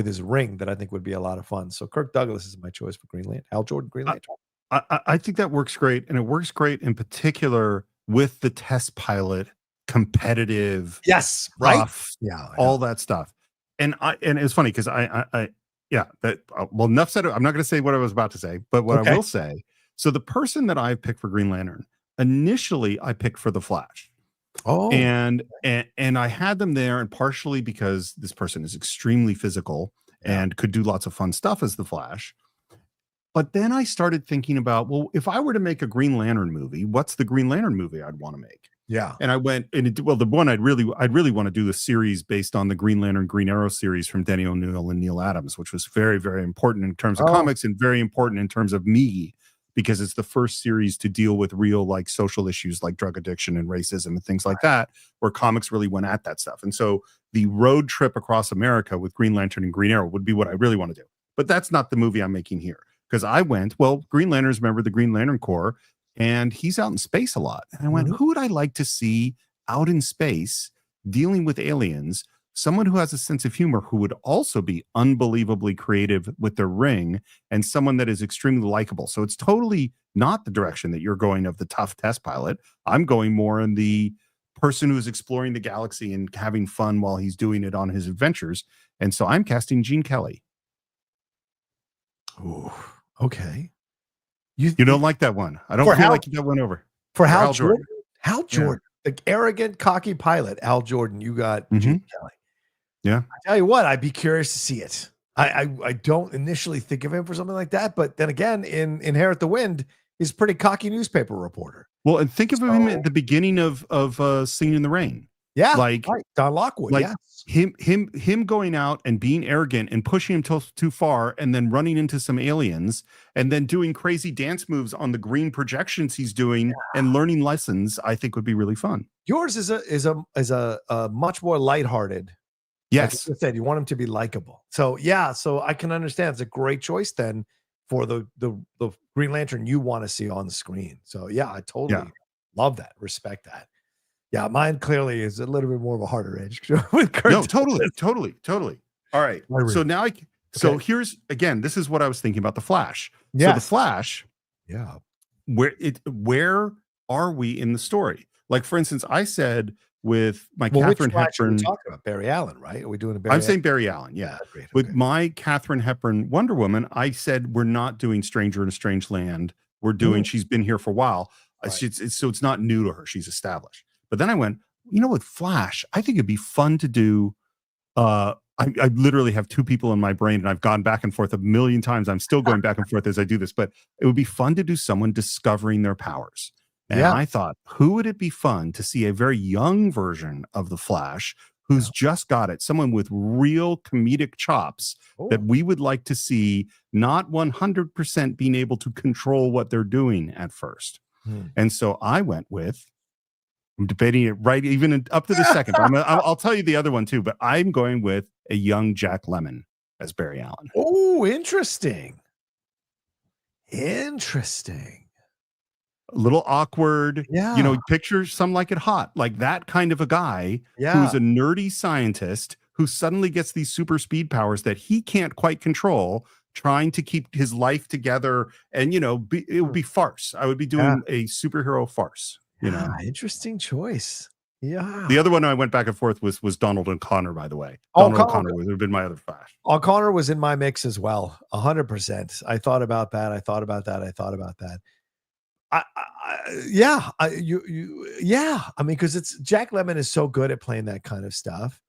his ring that I think would be a lot of fun. So Kirk Douglas is my choice for Green Lantern. Hal Jordan, Green Lantern. I think that works great. And it works great in particular with the test pilot, competitive. Yes. Right. Tough, all that stuff. And it's funny because enough said. I'm not going to say what I was about to say, but what I will say. So the person that I picked for Green Lantern, initially I picked for the Flash. Oh, and I had them there, and partially because this person is extremely physical and could do lots of fun stuff as the Flash. But then I started thinking about, well, if I were to make a Green Lantern movie, what's the Green Lantern movie I'd want to make? Yeah. And I went, the one I'd really want to do the series based on the Green Lantern, Green Arrow series from Denny O'Neil and Neil Adams, which was very, very important in terms of comics and very important in terms of me, because it's the first series to deal with real like social issues like drug addiction and racism and things like that, where comics really went at that stuff. And so the road trip across America with Green Lantern and Green Arrow would be what I really want to do. But that's not the movie I'm making here, because I went, well, Green Lanterns, remember the Green Lantern Corps, and he's out in space a lot. And I went, Mhm. who would I like to see out in space dealing with aliens? Someone who has a sense of humor, who would also be unbelievably creative with their ring, and someone that is extremely likable. So it's totally not the direction that you're going of the tough test pilot. I'm going more in the person who is exploring the galaxy and having fun while he's doing it on his adventures. And so I'm casting Gene Kelly. Ooh, okay. You don't like that one. I don't For feel Hal, like that went over. for Hal Hal Jordan. Jordan? Hal Yeah. Jordan, the arrogant, cocky pilot, Hal Jordan. You got Gene Kelly. Yeah. I tell you what, I'd be curious to see it. I don't initially think of him for something like that, but then again, in Inherit the Wind, he's a pretty cocky newspaper reporter. Well, and think of him at the beginning of Singing in the Rain. Yeah, Like right. Don Lockwood. like Yes. him going out and being arrogant and pushing him too far, and then running into some aliens, and then doing crazy dance moves on the green projections he's doing, and learning lessons. I think would be really fun. Yours is a much more lighthearted. Yes. Like you said, you want him to be likable. So yeah, so I can understand. It's a great choice then for the Green Lantern you want to see on the screen. So yeah, I totally love that. Respect that. Yeah, mine clearly is a little bit more of a harder edge with Kurt. No, totally. All right. So now here's again, this is what I was thinking about the Flash. Yes. So the Flash, yeah. Where are we in the story? Like, for instance, I said with my Well, Katharine which Flash are we Hepburn. talking about? Barry Allen, right? Are we doing a Barry I'm Allen? saying Barry Allen, yeah. Great, With okay. my Katharine Hepburn Wonder Woman, I said we're not doing Stranger in a Strange Land. We're doing She's been here for a while. Right. So it's not new to her. She's established. But then I went, with Flash, I think it'd be fun to do. I literally have two people in my brain, and I've gone back and forth a million times. I'm still going back and forth as I do this, but it would be fun to do someone discovering their powers. And I thought, who would it be fun to see a very young version of the Flash who's just got it, someone with real comedic chops that we would like to see, not 100% being able to control what they're doing at first. And so I went with, I'm debating it right even up to the second. I'll tell you the other one too, but I'm going with a young Jack Lemmon as Barry Allen. Oh, interesting. Interesting. A little awkward. Yeah. Picture Some Like It Hot, like that kind of a guy Yeah. who's a nerdy scientist who suddenly gets these super speed powers that he can't quite control, trying to keep his life together. And, it would be farce. I would be doing a superhero farce. Interesting choice. Yeah. The other one I went back and forth was Donald O'Connor, by the way. Donald O'Connor would have been my other Flash. O'Connor was in my mix as well. 100%. I thought about that. I thought about that. I mean, because it's Jack Lemmon is so good at playing that kind of stuff.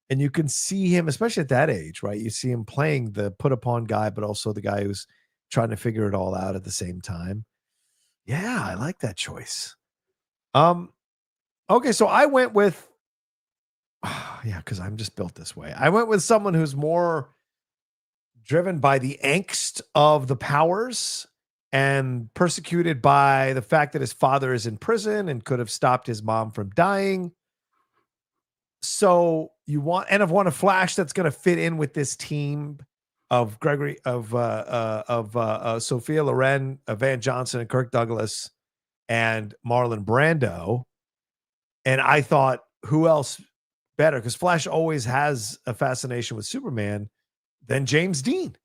And you can see him, especially at that age, right? You see him playing the put upon guy, but also the guy who's trying to figure it all out at the same time. Yeah, I like that choice. Okay, so I went with because I'm just built this way. I went with someone who's more driven by the angst of the powers and persecuted by the fact that his father is in prison and could have stopped his mom from dying. So you want a Flash that's going to fit in with this team of Sophia Loren, Van Johnson, and Kirk Douglas, and Marlon Brando. And I thought, who else better? Because Flash always has a fascination with Superman than James Dean.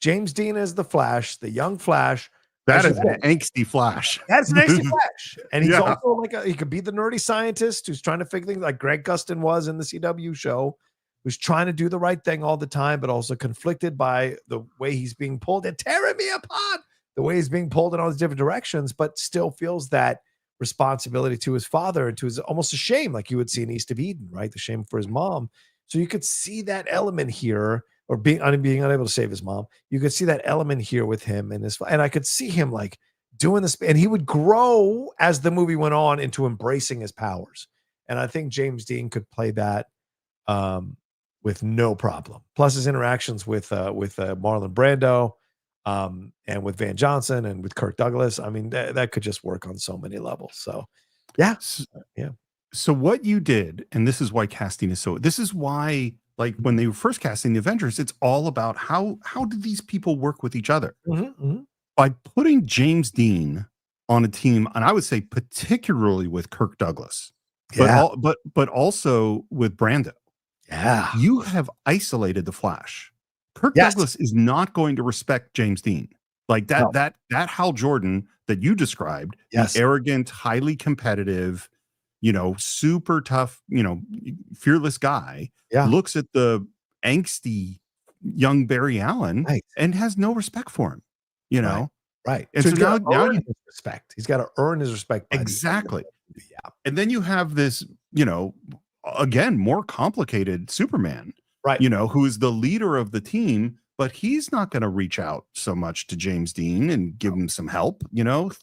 James Dean is the Flash, the young Flash. That is an angsty Flash. That's an angsty Flash. And he's also he could be the nerdy scientist who's trying to figure things like Greg Gustin was in the CW show, who's trying to do the right thing all the time, but also conflicted by the way he's being pulled and tearing me apart, the way he's being pulled in all these different directions, but still feels that responsibility to his father and to his almost a shame, like you would see in East of Eden, right? The shame for his mom. So you could see that element here, or being unable to save his mom. You could see that element here with him and I could see him like doing this, and he would grow as the movie went on into embracing his powers. And I think James Dean could play that with no problem. Plus his interactions with Marlon Brando, and with Van Johnson and with Kirk Douglas. I mean, that could just work on so many levels. So, yeah. So what you did, and this is why casting is this is why, like when they were first casting the Avengers, it's all about how do these people work with each other? By putting James Dean on a team, and I would say particularly with Kirk Douglas, Yeah. but also with Brando. Yeah. You have isolated the Flash. Kirk Yes. Douglas is not going to respect James Dean. Like that, No. that Hal Jordan that you described, Yes. the arrogant, highly competitive, super tough, fearless guy, Yeah. looks at the angsty young Barry Allen Right. and has no respect for him, Right. Right. And so so he's got now to earn you his respect. He's got to earn his respect by exactly. The yeah. And then you have this, again, more complicated Superman, Right. who is the leader of the team, but he's not going to reach out so much to James Dean and give him some help,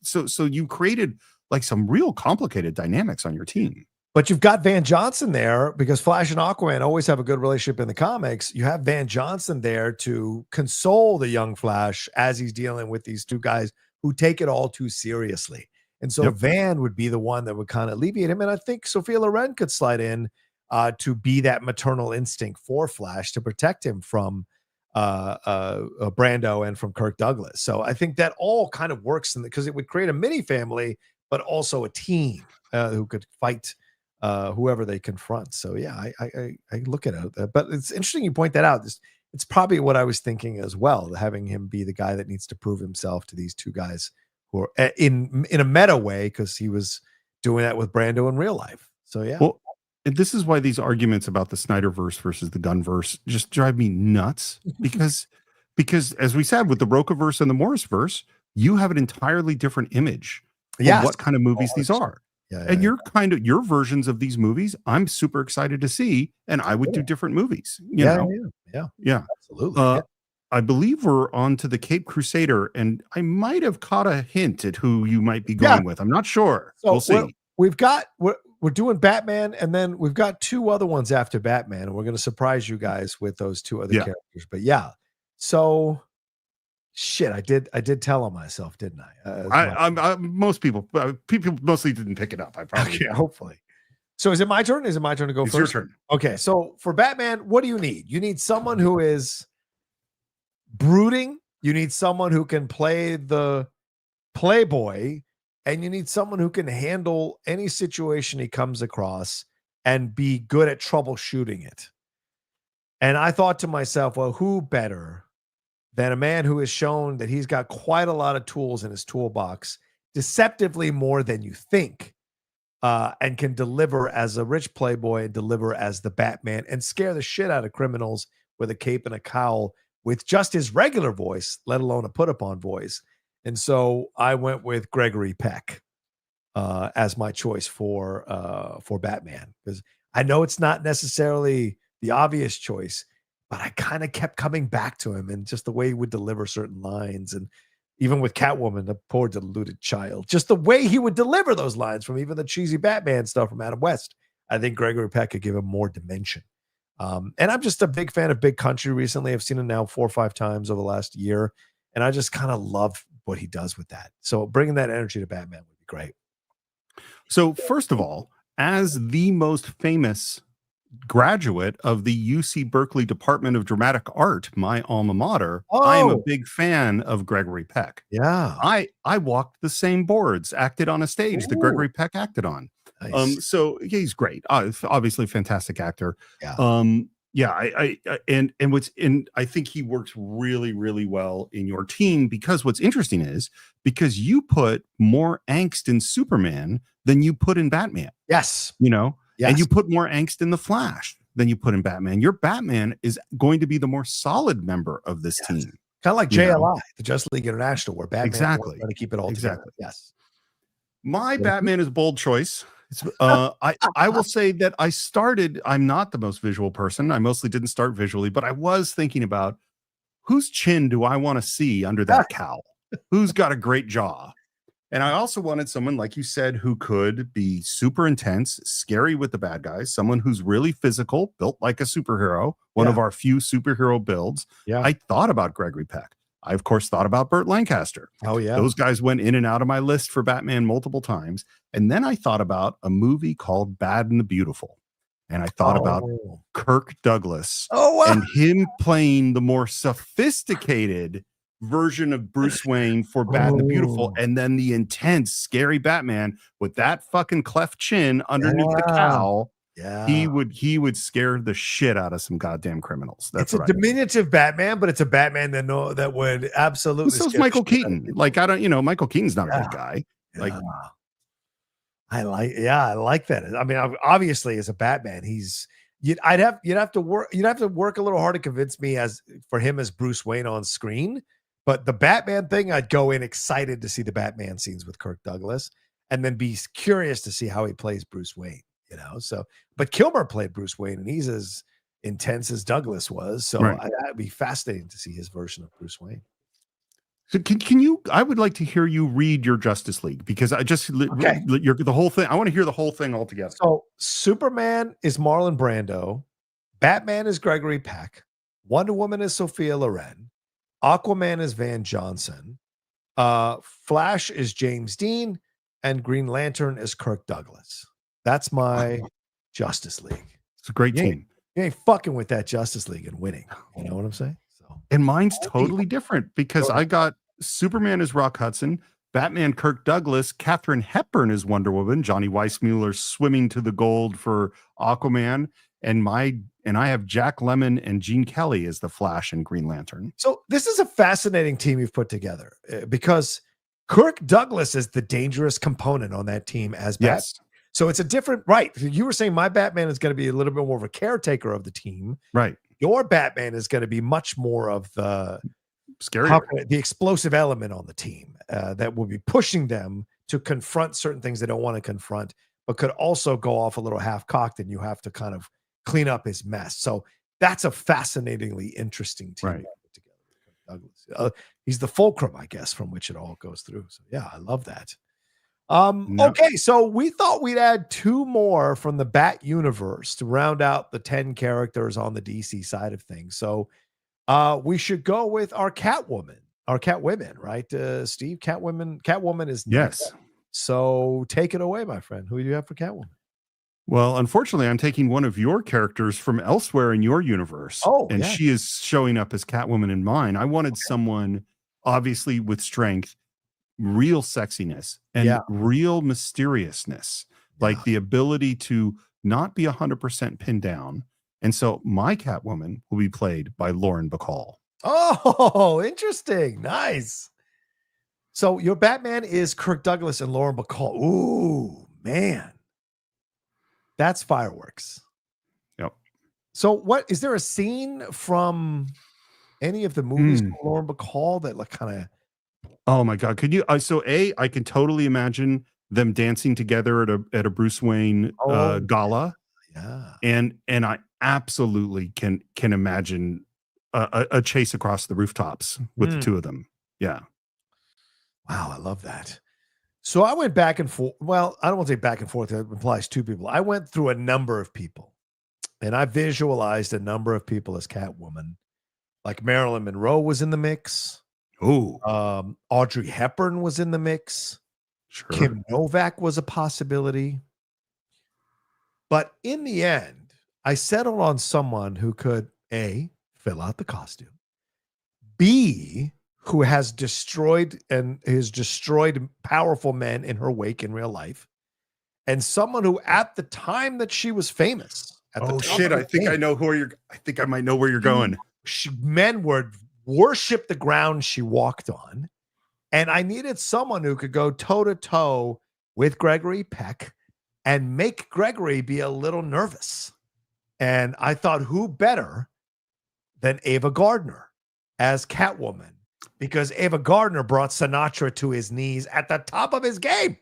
So you created like some real complicated dynamics on your team. But you've got Van Johnson there because Flash and Aquaman always have a good relationship in the comics. You have Van Johnson there to console the young Flash as he's dealing with these two guys who take it all too seriously. And so Van would be the one that would kind of alleviate him. And I think Sophia Loren could slide in to be that maternal instinct for Flash to protect him from Brando and from Kirk Douglas. So I think that all kind of works because it would create a mini family, but also a team who could fight whoever they confront. So yeah, I look at it, but it's interesting you point that out. It's probably what I was thinking as well, having him be the guy that needs to prove himself to these two guys who are in a meta way, because he was doing that with Brando in real life. So yeah. Well, and this is why these arguments about the Snyderverse versus the Gunverse just drive me nuts because as we said with the Rochaverse and the Morrisverse, you have an entirely different image of what kind of movies these are. And your versions of these movies, I'm super excited to see, and I would do different movies. Yeah. Absolutely. I believe we're on to the Cape Crusader, and I might have caught a hint at who you might be going with. I'm not sure. So we'll see. We're doing Batman, and then we've got two other ones after Batman, and we're going to surprise you guys with those two other characters. But yeah, so. Shit, I did tell on myself, didn't I? Most people mostly didn't pick it up. I probably hopefully. So is it my turn? Is it my turn to go first? It's your turn. Okay, so for Batman, what do you need? You need someone who is brooding. You need someone who can play the playboy, and you need someone who can handle any situation he comes across and be good at troubleshooting it. And I thought to myself, well, who better than a man who has shown that he's got quite a lot of tools in his toolbox, deceptively more than you think, and can deliver as a rich playboy and deliver as the Batman and scare the shit out of criminals with a cape and a cowl with just his regular voice, let alone a put-upon voice. And so I went with Gregory Peck as my choice for Batman, because I know it's not necessarily the obvious choice, but I kind of kept coming back to him and just the way he would deliver certain lines. And even with Catwoman, the poor deluded child, just the way he would deliver those lines from even the cheesy Batman stuff from Adam West, I think Gregory Peck could give him more dimension. And I'm just a big fan of Big Country recently. I've seen it now 4 or 5 times over the last year, and I just kind of love what he does with that. So bringing that energy to Batman would be great. So first of all, as the most famous graduate of the UC Berkeley Department of Dramatic Art, my alma mater, I am a big fan of Gregory Peck. Yeah. I walked the same boards, acted on a stage that Gregory Peck acted on. Nice. So he's great. Obviously fantastic actor. Yeah. I think he works really, really well in your team, because what's interesting is because you put more angst in Superman than you put in Batman. Yes. Yes. And you put more angst in the Flash than you put in Batman. Your Batman is going to be the more solid member of this team. Kind of like JLI, the Justice League International, where Batman exactly going to keep it all together. Yes. My Batman is a bold choice. I will say that I'm not the most visual person. I mostly didn't start visually, but I was thinking about whose chin do I want to see under that cowl? Who's got a great jaw? And I also wanted someone, like you said, who could be super intense, scary with the bad guys, someone who's really physical, built like a superhero, one of our few superhero builds. Yeah. I thought about Gregory Peck. I, of course, thought about Burt Lancaster. Oh, yeah. Those guys went in and out of my list for Batman multiple times. And then I thought about a movie called Bad and the Beautiful. And I thought about Kirk Douglas and him playing the more sophisticated version of Bruce Wayne for Bad and the Beautiful, and then the intense, scary Batman with that fucking cleft chin underneath the cowl. Yeah. He would scare the shit out of some goddamn criminals. That's it's a diminutive Batman, but it's a Batman that would absolutely. So is Michael Keaton. Like, I don't, Michael Keaton's not a good guy. Like, I like that. I mean, obviously, as a Batman, you'd have to work a little hard to convince me for him as Bruce Wayne on screen. But the Batman thing, I'd go in excited to see the Batman scenes with Kirk Douglas, and then be curious to see how he plays Bruce Wayne. So, but Kilmer played Bruce Wayne, and he's as intense as Douglas was. So that'd be fascinating to see his version of Bruce Wayne. So can you? I would like to hear you read your Justice League, because I just the whole thing. I want to hear the whole thing all together. So Superman is Marlon Brando, Batman is Gregory Peck, Wonder Woman is Sophia Loren, Aquaman is Van Johnson, Flash is James Dean, and Green Lantern is Kirk Douglas. That's my Justice League. It's a great team. You ain't fucking with that Justice League and winning. You know what I'm saying? So, and mine's totally different, because I got Superman as Rock Hudson, Batman Kirk Douglas, Katharine Hepburn as Wonder Woman, Johnny Weissmuller swimming to the gold for Aquaman, and I have Jack Lemmon and Gene Kelly as the Flash and Green Lantern. So this is a fascinating team you've put together, because Kirk Douglas is the dangerous component on that team as Batman. Yes. So it's a different, right? You were saying my Batman is going to be a little bit more of a caretaker of the team. Right. Your Batman is going to be much more of the the explosive element on the team that will be pushing them to confront certain things they don't want to confront, but could also go off a little half-cocked, and you have to kind of clean up his mess. So that's a fascinatingly interesting team. Right. Douglas. He's the fulcrum, I guess, from which it all goes through. So yeah, I love that. Okay, so we thought we'd add 2 more from the Bat universe to round out the 10 characters on the DC side of things. So we should go with our Catwoman, right? Steve, Catwoman is yes. So take it away, my friend. Who do you have for Catwoman? Well, unfortunately, I'm taking one of your characters from elsewhere in your universe. She is showing up as Catwoman in mine. I wanted someone obviously with strength, real sexiness, and real mysteriousness, like the ability to not be 100% pinned down. And so my Catwoman will be played by Lauren Bacall. Oh, interesting. Nice. So your Batman is Kirk Douglas and Lauren Bacall. Ooh, man. That's fireworks. Yep. So is there a scene from any of the movies from Lauren Bacall that like kind of... Oh my God. Could you, I can totally imagine them dancing together at a Bruce Wayne gala. Yeah. And I absolutely can imagine a chase across the rooftops with the 2 of them. Yeah. Wow. I love that. So I went back and forth. Well, I don't want to say back and forth. It implies 2 people. I went through a number of people, and I visualized a number of people as Catwoman. Like Marilyn Monroe was in the mix. Oh, Audrey Hepburn was in the mix. Sure. Kim Novak was a possibility. But in the end, I settled on someone who could A, fill out the costume, B, who has destroyed powerful men in her wake in real life, and someone who at the time that she was famous. I think I know I think I might know where you're going. Men would worship the ground she walked on. And I needed someone who could go toe to toe with Gregory Peck and make Gregory be a little nervous. And I thought, who better than Ava Gardner as Catwoman? Because Ava Gardner brought Sinatra to his knees at the top of his game.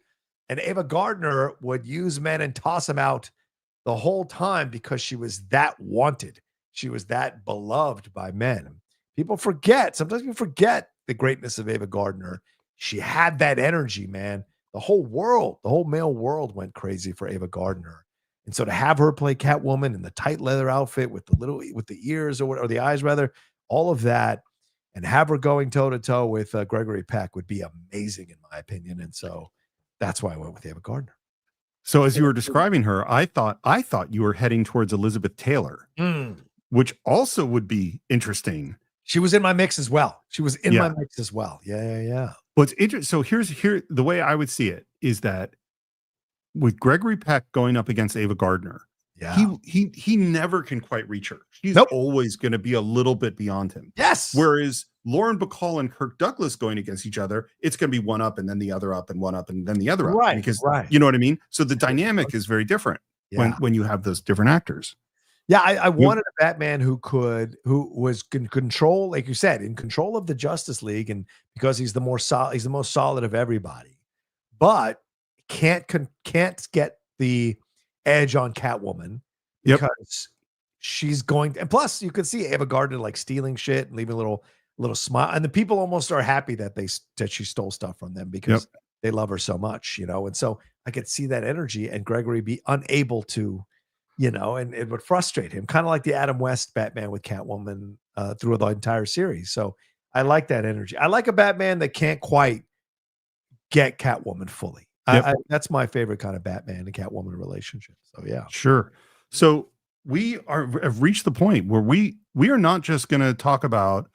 And Ava Gardner would use men and toss them out the whole time because she was that wanted. She was that beloved by men. Sometimes we forget the greatness of Ava Gardner. She had that energy, man. The whole male world went crazy for Ava Gardner. And so to have her play Catwoman in the tight leather outfit with the ears or the eyes rather, all of that, and have her going toe to toe with Gregory Peck would be amazing in my opinion. And so that's why I went with Ava Gardner. So as you were describing her, I thought you were heading towards Elizabeth Taylor, which also would be interesting She was in my mix as well. She was in Yeah. my mix as well. Yeah. What's interesting, so here the way I would see it is that with Gregory Peck going up against Ava Gardner, Yeah. he never can quite reach her. She's Nope. always going to be a little bit beyond him. Yes. Whereas Lauren Bacall and Kirk Douglas going against each other, it's going to be one up and then the other up and one up and then the other up. Right. Because Right. you know what I mean? So the dynamic is very different when you have those different actors. Yeah, I wanted a Batman who was in control, like you said, in control of the Justice League, and because he's the most solid of everybody, but can't get the edge on Catwoman because she's going. And plus, you could see Ava Gardner like stealing shit and leaving a little smile, and the people almost are happy that she stole stuff from them because they love her so much, And so I could see that energy, and Gregory be unable to. And it would frustrate him, kind of like the Adam West Batman with Catwoman through the entire series. So I like that energy. I like a Batman that can't quite get Catwoman fully. That's my favorite kind of Batman and Catwoman relationship. So yeah, sure. So we have reached the point where we are not just going to talk about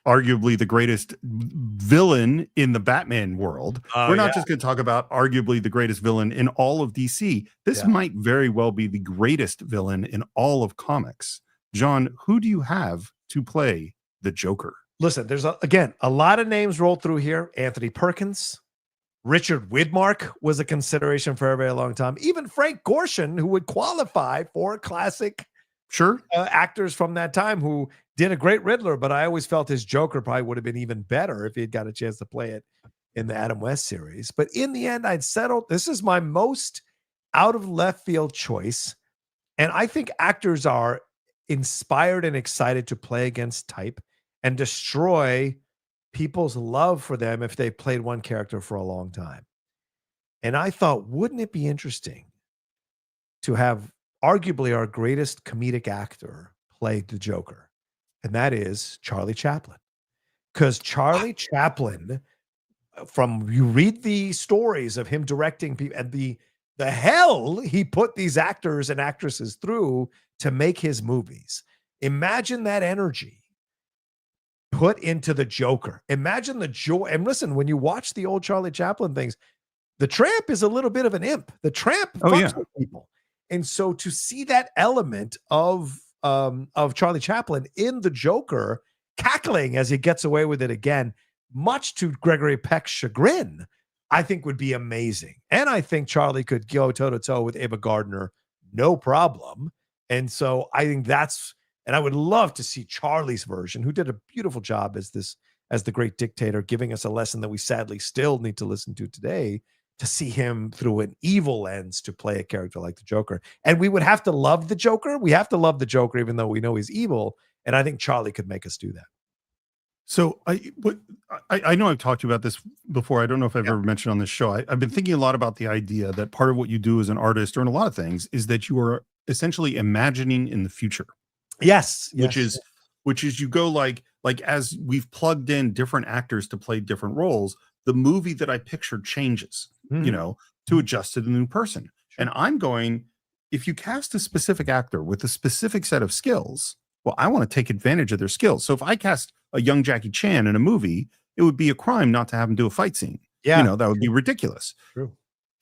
arguably the greatest villain in the Batman world. We're not just going to talk about arguably the greatest villain in all of DC. This might very well be the greatest villain in all of comics. John, who do you have to play the Joker? Listen, there's a lot of names rolled through here. Anthony Perkins, Richard Widmark was a consideration for a very long time. Even Frank Gorshin, who would qualify for classic actors from that time who did a great Riddler, but I always felt his Joker probably would have been even better if he had got a chance to play it in the Adam West series. But in the end, I'd settled. This is my most out of left field choice. And I think actors are inspired and excited to play against type and destroy people's love for them if they played one character for a long time. And I thought, wouldn't it be interesting to have arguably our greatest comedic actor play the Joker? And that is Charlie Chaplin. Because Charlie Chaplin, you read the stories of him directing people and the hell he put these actors and actresses through to make his movies. Imagine that energy put into the Joker. Imagine the joy. And listen, when you watch the old Charlie Chaplin things, the Tramp is a little bit of an imp. The Tramp fucks with people. And so to see that element of Charlie Chaplin in the Joker, cackling as he gets away with it again, much to Gregory Peck's chagrin, I think would be amazing. And I think Charlie could go toe-to-toe with Ava Gardner, no problem. And so I think and I would love to see Charlie's version, who did a beautiful job as the great dictator, giving us a lesson that we sadly still need to listen to today, to see him through an evil lens to play a character like the Joker. And we would have to love the Joker. We have to love the Joker, even though we know he's evil. And I think Charlie could make us do that. So I know I've talked to you about this before. I don't know if I've ever mentioned on this show. I've been thinking a lot about the idea that part of what you do as an artist or in a lot of things is that you are essentially imagining in the future. Yes. Which is you go like as we've plugged in different actors to play different roles, the movie that I pictured changes, to adjust to the new person. Sure. And I'm going, if you cast a specific actor with a specific set of skills, well, I want to take advantage of their skills. So if I cast a young Jackie Chan in a movie, it would be a crime not to have him do a fight scene. Yeah. That would be ridiculous. True.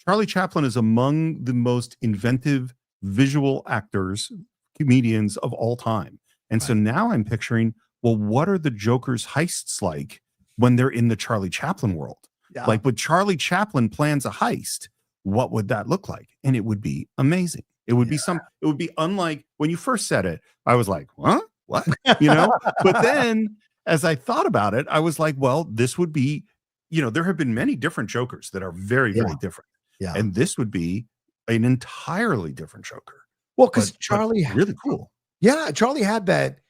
Charlie Chaplin is among the most inventive visual actors, comedians of all time. And so now I'm picturing, well, what are the Joker's heists like when they're in the Charlie Chaplin world? Yeah. Like when Charlie Chaplin plans a heist, what would that look like? And it would be amazing. It would be it would be unlike when you first said it. I was like, huh? What? But then as I thought about it, I was like, well, this would be, there have been many different Jokers that are very, very different. Yeah. And this would be an entirely different Joker. Well, because Charlie really cool. Yeah, Charlie had that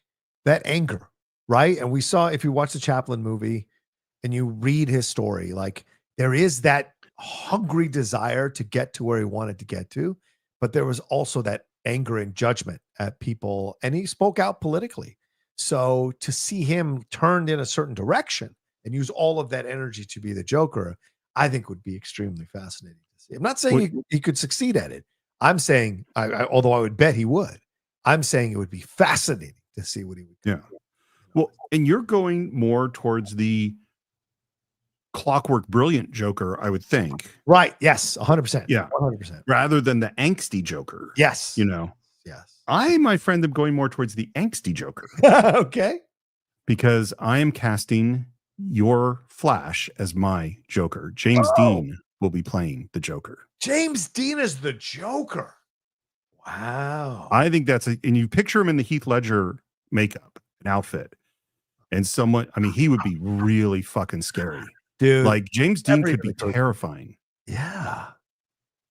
anger, right? And we saw, if you watch the Chaplin movie and you read his story, like there is that hungry desire to get to where he wanted to get to, but there was also that anger and judgment at people, and he spoke out politically. So to see him turned in a certain direction and use all of that energy to be the Joker, I think would be extremely fascinating to see. I'm not saying he could succeed at it. I'm saying, although I would bet he would, I'm saying it would be fascinating to see what he would do. Yeah. Well, and you're going more towards the Clockwork Brilliant Joker, I would think. Right. Yes. 100%. Yeah. 100%. Rather than the angsty Joker. Yes. You know, Yes. I, my friend, am going more towards the angsty Joker Okay. because I am casting your Flash as my Joker. James Dean will be playing the Joker. James Dean is the Joker. Wow. I think that's and you picture him in the Heath Ledger makeup and outfit. And someone, I mean, he would be really fucking scary. Dude. Like James Dean could be terrifying. Yeah.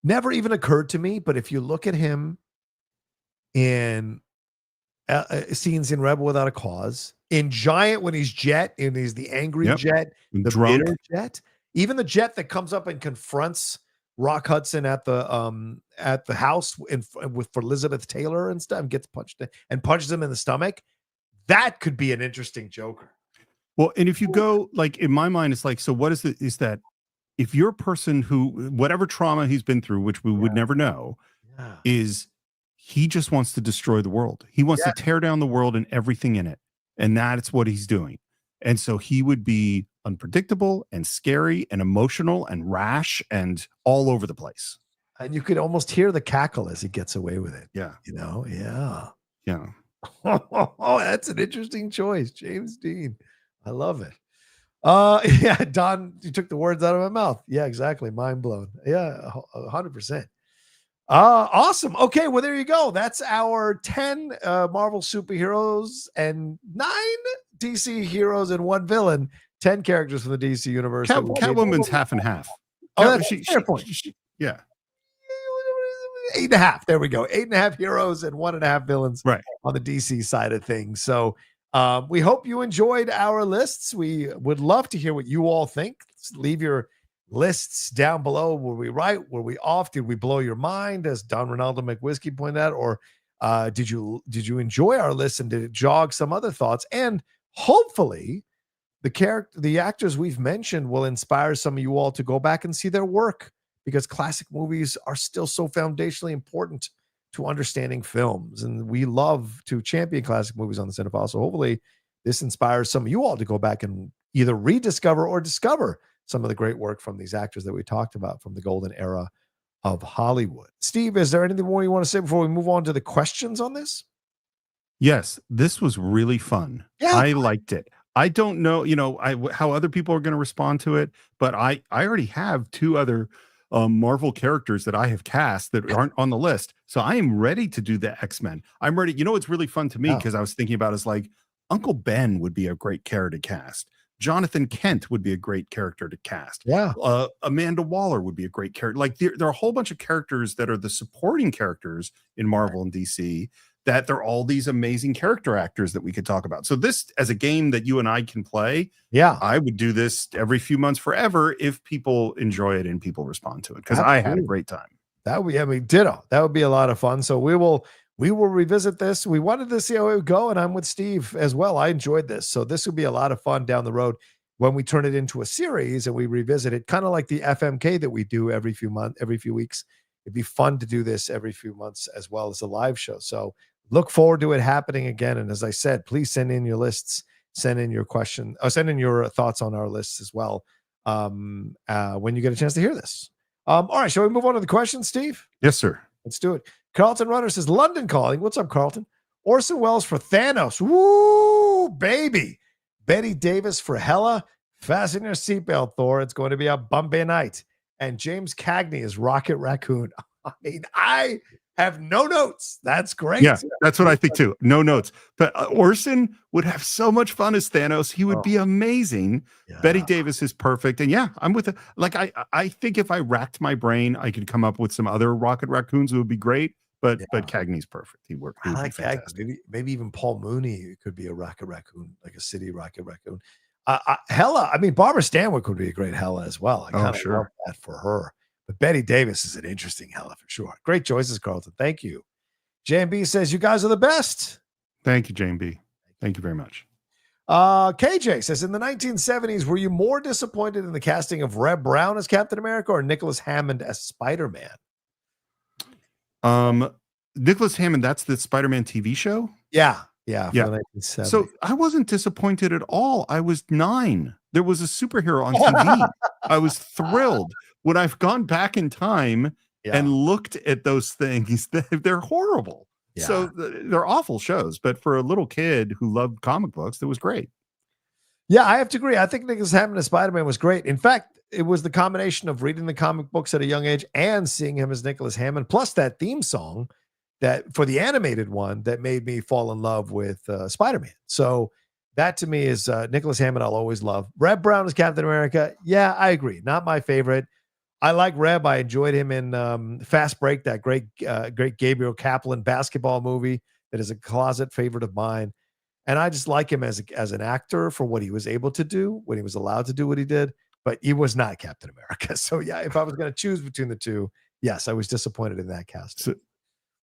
Never even occurred to me, but if you look at him in scenes in Rebel Without a Cause, in Giant when he's Jet, and he's the angry Jet, the drunk bitter Jet, even the Jet that comes up and confronts Rock Hudson at the house for Elizabeth Taylor and stuff, and gets punched and punches him in the stomach. That could be an interesting Joker. Well, and if you go, like, in my mind, it's like, so what is that if you're a person who, whatever trauma he's been through, which we would never know, is he just wants to destroy the world. He wants to tear down the world and everything in it. And that's what he's doing. And so he would be unpredictable and scary and emotional and rash and all over the place. And you could almost hear the cackle as he gets away with it. Yeah. You know? Yeah. Yeah. Oh, that's an interesting choice. James Dean. I love it. Yeah, Don, you took the words out of my mouth. Yeah, exactly. Mind blown. Yeah, 100%. Awesome. Okay, well, there you go. That's our 10 Marvel superheroes and 9 DC heroes and 1 villain. 10 characters from the DC universe. Catwoman's half and half. Oh, that's fair point. Yeah. 8.5. There we go. 8.5 heroes and 1.5 villains. Right. On the DC side of things. So we hope you enjoyed our lists. We would love to hear what you all think. Leave your lists down below. Were we right? Were we off? Did we blow your mind, as Don Ronaldo McWhiskey pointed out? Or did you enjoy our list and did it jog some other thoughts? And hopefully the actors we've mentioned will inspire some of you all to go back and see their work, because classic movies are still so foundationally important to understanding films. And we love to champion classic movies on the Cine-Files. So hopefully this inspires some of you all to go back and either rediscover or discover some of the great work from these actors that we talked about from the golden era of Hollywood. Steve, is there anything more you want to say before we move on to the questions on this? Yes, this was really fun. Yeah. I liked it. I don't know, how other people are going to respond to it, but I already have 2 other Marvel characters that I have cast that aren't on the list. So I am ready to do the X-Men. I'm ready. You know, it's really fun to me because I was thinking about is like Uncle Ben would be a great character to cast. Jonathan Kent would be a great character to cast. Yeah. Amanda Waller would be a great character. Like there are a whole bunch of characters that are the supporting characters in Marvel and DC that they're all these amazing character actors that we could talk about. So this, as a game that you and I can play, I would do this every few months forever if people enjoy it and people respond to it, because I had a great time. That would, ditto. That would be a lot of fun. So we will revisit this. We wanted to see how it would go, and I'm with Steve as well. I enjoyed this. So this would be a lot of fun down the road when we turn it into a series and we revisit it, kind of like the FMK that we do every few weeks. It'd be fun to do this every few months as well as a live show. So look forward to it happening again. And as I said, please send in your lists, send in your question, or send in your thoughts on our lists as well when you get a chance to hear this. All right, shall we move on to the questions, Steve? Yes, sir. Let's do it. Carlton Runner says, London calling. What's up, Carlton? Orson Welles for Thanos. Woo, baby. Betty Davis for Hela. Fasten your seatbelt, Thor. It's going to be a bumpy night. And James Cagney is Rocket Raccoon. I mean, I have no notes. That's great. Yeah, that's what I think too. No notes. But Orson would have so much fun as Thanos. He would be amazing. Yeah. Betty Davis is perfect. And yeah, I'm with it. Like, I think if I racked my brain, I could come up with some other Rocket Raccoons who would be great. But Cagney's perfect. He worked. I like Cagney. Maybe even Paul Mooney could be a Rocket Raccoon, like a city Rocket Raccoon. Hela, I mean, Barbara Stanwyck would be a great Hela as well. I kind of love that for her. But Betty Davis is an interesting Hela for sure. Great choices, Carlton. Thank you. JMB says, you guys are the best. Thank you, JMB. Thank you very much. KJ says, in the 1970s, were you more disappointed in the casting of Reb Brown as Captain America or Nicholas Hammond as Spider-Man? Nicholas Hammond, that's the Spider-Man TV show? Yeah. Yeah, Yeah. for the 1970s. So I wasn't disappointed at all. I was 9. There was a superhero on TV. I was thrilled. When I've gone back in time and Yeah. looked at those things, they're horrible. So Yeah. they're awful shows. But for a little kid who loved comic books, it was great. Yeah, I have to agree. I think Nicholas Hammond as Spider-Man was great. In fact, it was the combination of reading the comic books at a young age and seeing him as Nicholas Hammond, plus that theme song that for the animated one that made me fall in love with Spider-Man. So that to me is Nicholas Hammond I'll always love. Reb Brown as Captain America. Yeah, I agree. Not my favorite. I like Reb. I enjoyed him in Fast Break, that great Gabriel Kaplan basketball movie that is a closet favorite of mine. And I just like him as an actor for what he was able to do when he was allowed to do what he did. But he was not Captain America. So yeah, if I was going to choose between the two, yes, I was disappointed in that casting.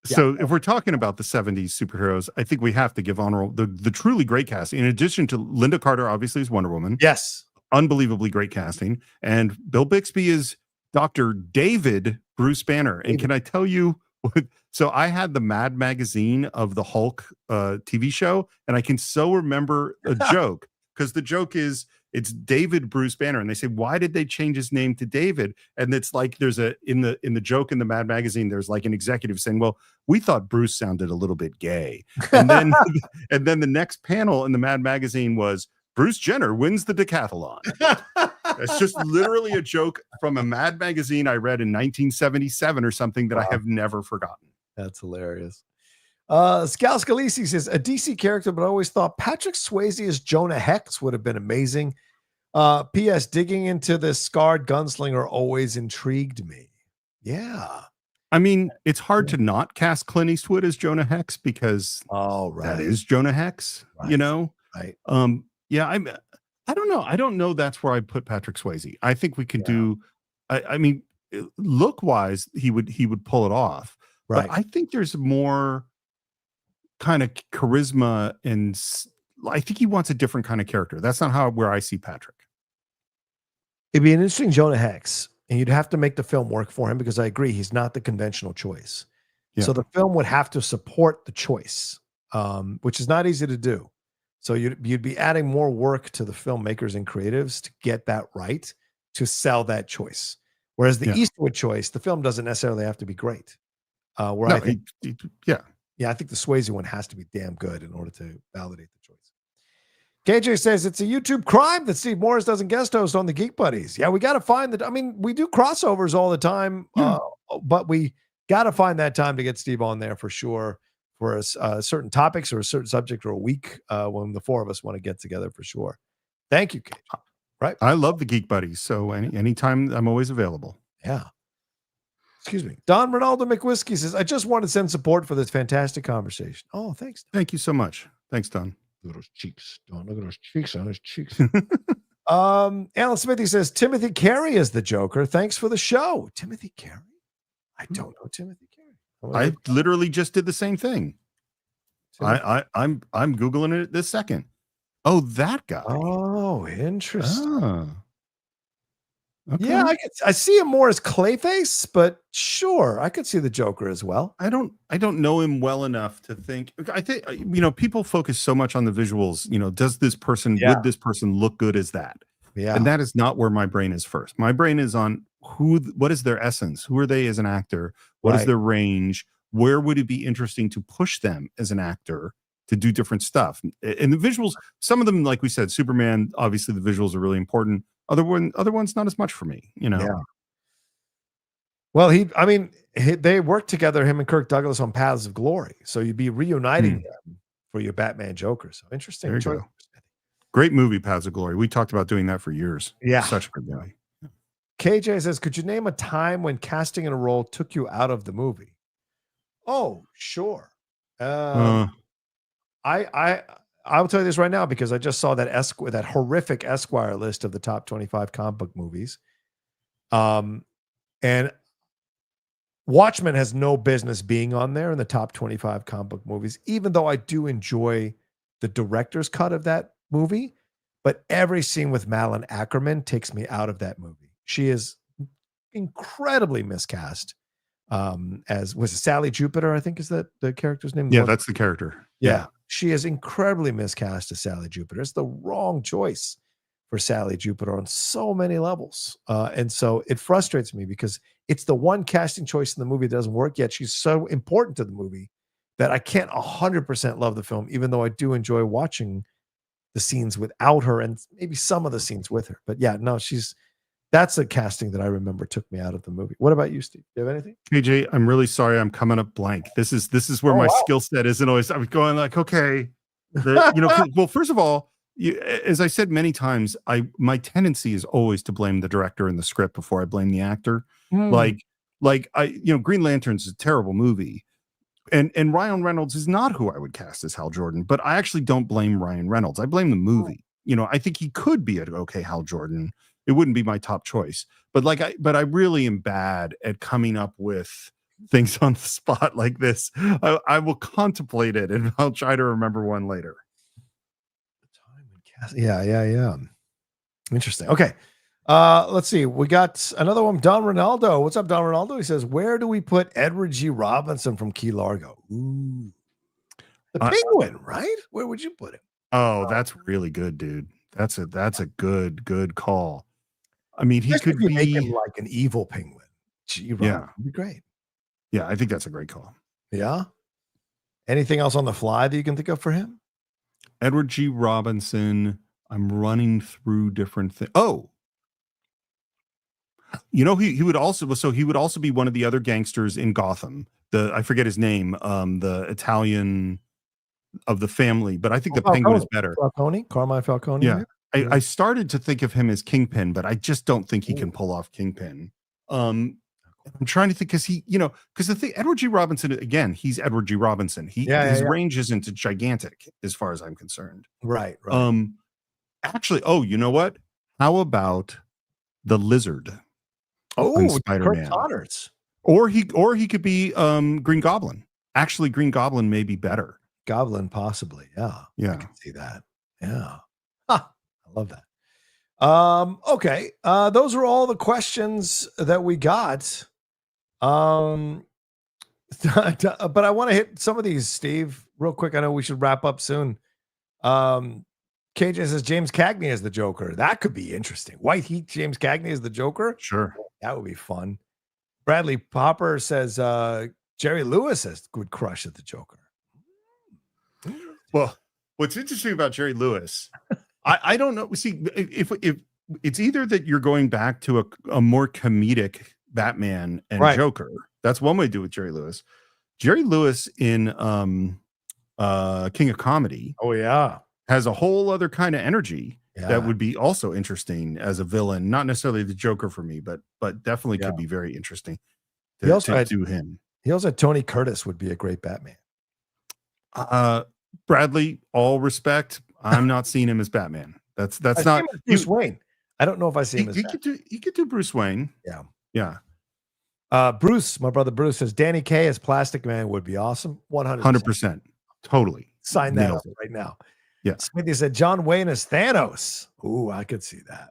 So if we're talking about the 70s superheroes, I think we have to give honorable the truly great casting. In addition to Linda Carter, obviously, is Wonder Woman. Yes. Unbelievably great casting. And Bill Bixby is Dr. David Bruce Banner. And can I tell you so I had the Mad magazine of the Hulk TV show, and I can so remember a joke, because the joke is it's David Bruce Banner, and they say, why did they change his name to David? And it's like there's in the joke in the Mad magazine, there's like an executive saying, well, we thought Bruce sounded a little bit gay. And then and then the next panel in the Mad magazine was Bruce Jenner wins the decathlon. It's just literally a joke from a Mad magazine I read in 1977 or something that I have never forgotten. That's hilarious. Scal Scalisi says, a DC character, but I always thought Patrick Swayze as Jonah Hex would have been amazing. P.S. Digging into this scarred gunslinger always intrigued me. Yeah. I mean, it's hard to not cast Clint Eastwood as Jonah Hex because that is Jonah Hex, you know? Right. Yeah, I don't know. I don't know that's where I put Patrick Swayze. I think we could do I mean, look wise, he would pull it off. Right. But I think there's more kind of charisma, and I think he wants a different kind of character. That's not where I see Patrick. It'd be an interesting Jonah Hex, and you'd have to make the film work for him, because I agree he's not the conventional choice. Yeah. So the film would have to support the choice, which is not easy to do. So you'd be adding more work to the filmmakers and creatives to get that right, to sell that choice. Whereas the Eastwood choice, the film doesn't necessarily have to be great. I think I think the Swayze one has to be damn good in order to validate the choice. KJ says it's a YouTube crime that Steve Morris doesn't guest host on the Geek Buddies. Yeah, we got to find that. I mean, we do crossovers all the time, but we got to find that time to get Steve on there for sure, for certain topics or a certain subject or a week when the four of us want to get together for sure. Thank you, KJ. Right. I love the Geek Buddies. So anytime I'm always available. Yeah. Excuse me. Don Ronaldo McWhiskey says, I just want to send support for this fantastic conversation. Oh, thanks. Don. Thank you so much. Thanks, Don. Look at those cheeks. Don, look at those cheeks on his cheeks. Alan Smithy says, Timothy Carey is the Joker. Thanks for the show. Timothy Carey? I don't know Timothy Carey. I literally just did the same thing. I'm Googling it this second. Oh, that guy. Oh, interesting. Okay. Yeah, I see him more as Clayface, but sure, I could see the Joker as well. I don't know him well enough to think. I think people focus so much on the visuals. Does this person would this person look good as that? Yeah, and that is not where my brain is first. My brain is on what is their essence? Who are they as an actor? What is their range? Where would it be interesting to push them as an actor to do different stuff? And the visuals, some of them, like we said, Superman, obviously the visuals are really important. Other ones, not as much for me, Yeah. Well, they worked together, him and Kirk Douglas, on Paths of Glory. So you'd be reuniting them for your Batman Joker. So interesting. There you go. Great movie, Paths of Glory. We talked about doing that for years. Yeah. Such a good movie. KJ says, could you name a time when casting in a role took you out of the movie? Oh, sure. I will tell you this right now, because I just saw that horrific Esquire list of the top 25 comic book movies. And Watchmen has no business being on there in the top 25 comic book movies, even though I do enjoy the director's cut of that movie. But every scene with Malin Ackerman takes me out of that movie. She is incredibly miscast. Was it Sally Jupiter, I think is that the character's name? Yeah, that's the character. Yeah. She is incredibly miscast as Sally Jupiter. It's the wrong choice for Sally Jupiter on so many levels. And so it frustrates me because it's the one casting choice in the movie that doesn't work, yet she's so important to the movie that I can't 100% love the film, even though I do enjoy watching the scenes without her and maybe some of the scenes with her. But yeah, no, that's a casting that I remember took me out of the movie. What about you, Steve? Do you have anything? KJ, I'm really sorry. I'm coming up blank. This is where my skill set isn't always. I'm going like, okay, well, first of all, as I said many times, my tendency is always to blame the director and the script before I blame the actor. Like Green Lantern's a terrible movie, and Ryan Reynolds is not who I would cast as Hal Jordan. But I actually don't blame Ryan Reynolds. I blame the movie. I think he could be an okay Hal Jordan. It wouldn't be my top choice, but I really am bad at coming up with things on the spot like this. I will contemplate it and I'll try to remember one later. Yeah. Interesting. Okay. Let's see. We got another one. Don Ronaldo. What's up, Don Ronaldo? He says, where do we put Edward G. Robinson from Key Largo? Ooh. The Penguin, right? Where would you put him? Oh, that's really good, dude. That's a good call. I mean, he could be make him like an evil penguin. Gee, yeah, would be great. Yeah, I think that's a great call. Yeah. Anything else on the fly that you can think of for him? Edward G. Robinson. I'm running through different things. Oh, he would also be one of the other gangsters in Gotham. I forget his name. The Italian of the family, but I think the Penguin is better. Carmine Falcone. Yeah. I started to think of him as Kingpin, but I just don't think he can pull off Kingpin. I'm trying to think because the thing, Edward G. Robinson, again, he's Edward G. Robinson. His range isn't gigantic as far as I'm concerned. Right. Actually, you know what? How about the Lizard? Spider-Man. Connors. Or he could be Green Goblin. Actually, Green Goblin may be better. Goblin, possibly. Yeah. Yeah. I can see that. Yeah. I love that. Okay. Those are all the questions that we got. But I want to hit some of these, Steve, real quick. I know we should wrap up soon. KJ says James Cagney as the Joker. That could be interesting. White Heat, James Cagney as the Joker. Sure. That would be fun. Bradley Popper says Jerry Lewis would crush at the Joker. Well, what's interesting about Jerry Lewis, I don't know. See, if it's either that you're going back to a more comedic Batman and Joker. That's one way to do it with Jerry Lewis. Jerry Lewis in King of Comedy. Oh yeah. Has a whole other kind of energy that would be also interesting as a villain. Not necessarily the Joker for me, but definitely could be very interesting to do him. He also had Tony Curtis would be a great Batman. Bradley, all respect, I'm not seeing him as Batman. That's not Bruce Wayne. I don't know if I see him as he could do Bruce Wayne. Yeah. Bruce, my brother Bruce says Danny Kaye as Plastic Man would be awesome. 100%. Totally. Sign that up right now. Yeah. Smithy said John Wayne as Thanos. Ooh, I could see that.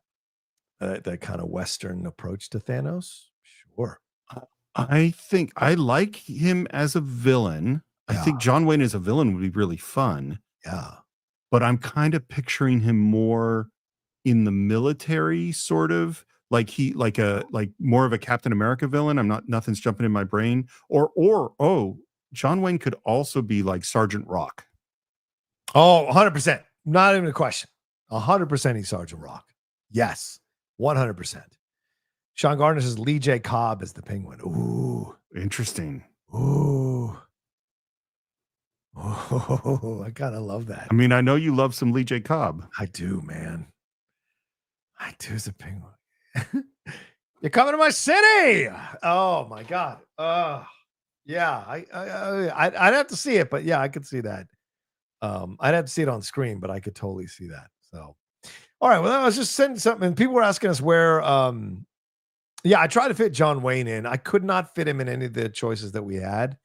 That kind of Western approach to Thanos. Sure. I think I like him as a villain. I think John Wayne as a villain would be really fun. Yeah. But I'm kind of picturing him more in the military, sort of like more of a Captain America villain. Nothing's jumping in my brain. Or John Wayne could also be like Sergeant Rock. Oh, 100%. Not even a question. 100% he's Sergeant Rock. Yes. 100%. Sean Gardner says Lee J. Cobb is the Penguin. Ooh. Interesting. Ooh. Oh, I kind of love that. I mean, I know you love some Lee J. Cobb. I do, man. I do as a Penguin. You're coming to my city. Oh my God. Yeah. I'd have to see it, but yeah, I could see that. I'd have to see it on screen, but I could totally see that. So, all right. Well, I was just sending something. People were asking us where. I tried to fit John Wayne in. I could not fit him in any of the choices that we had.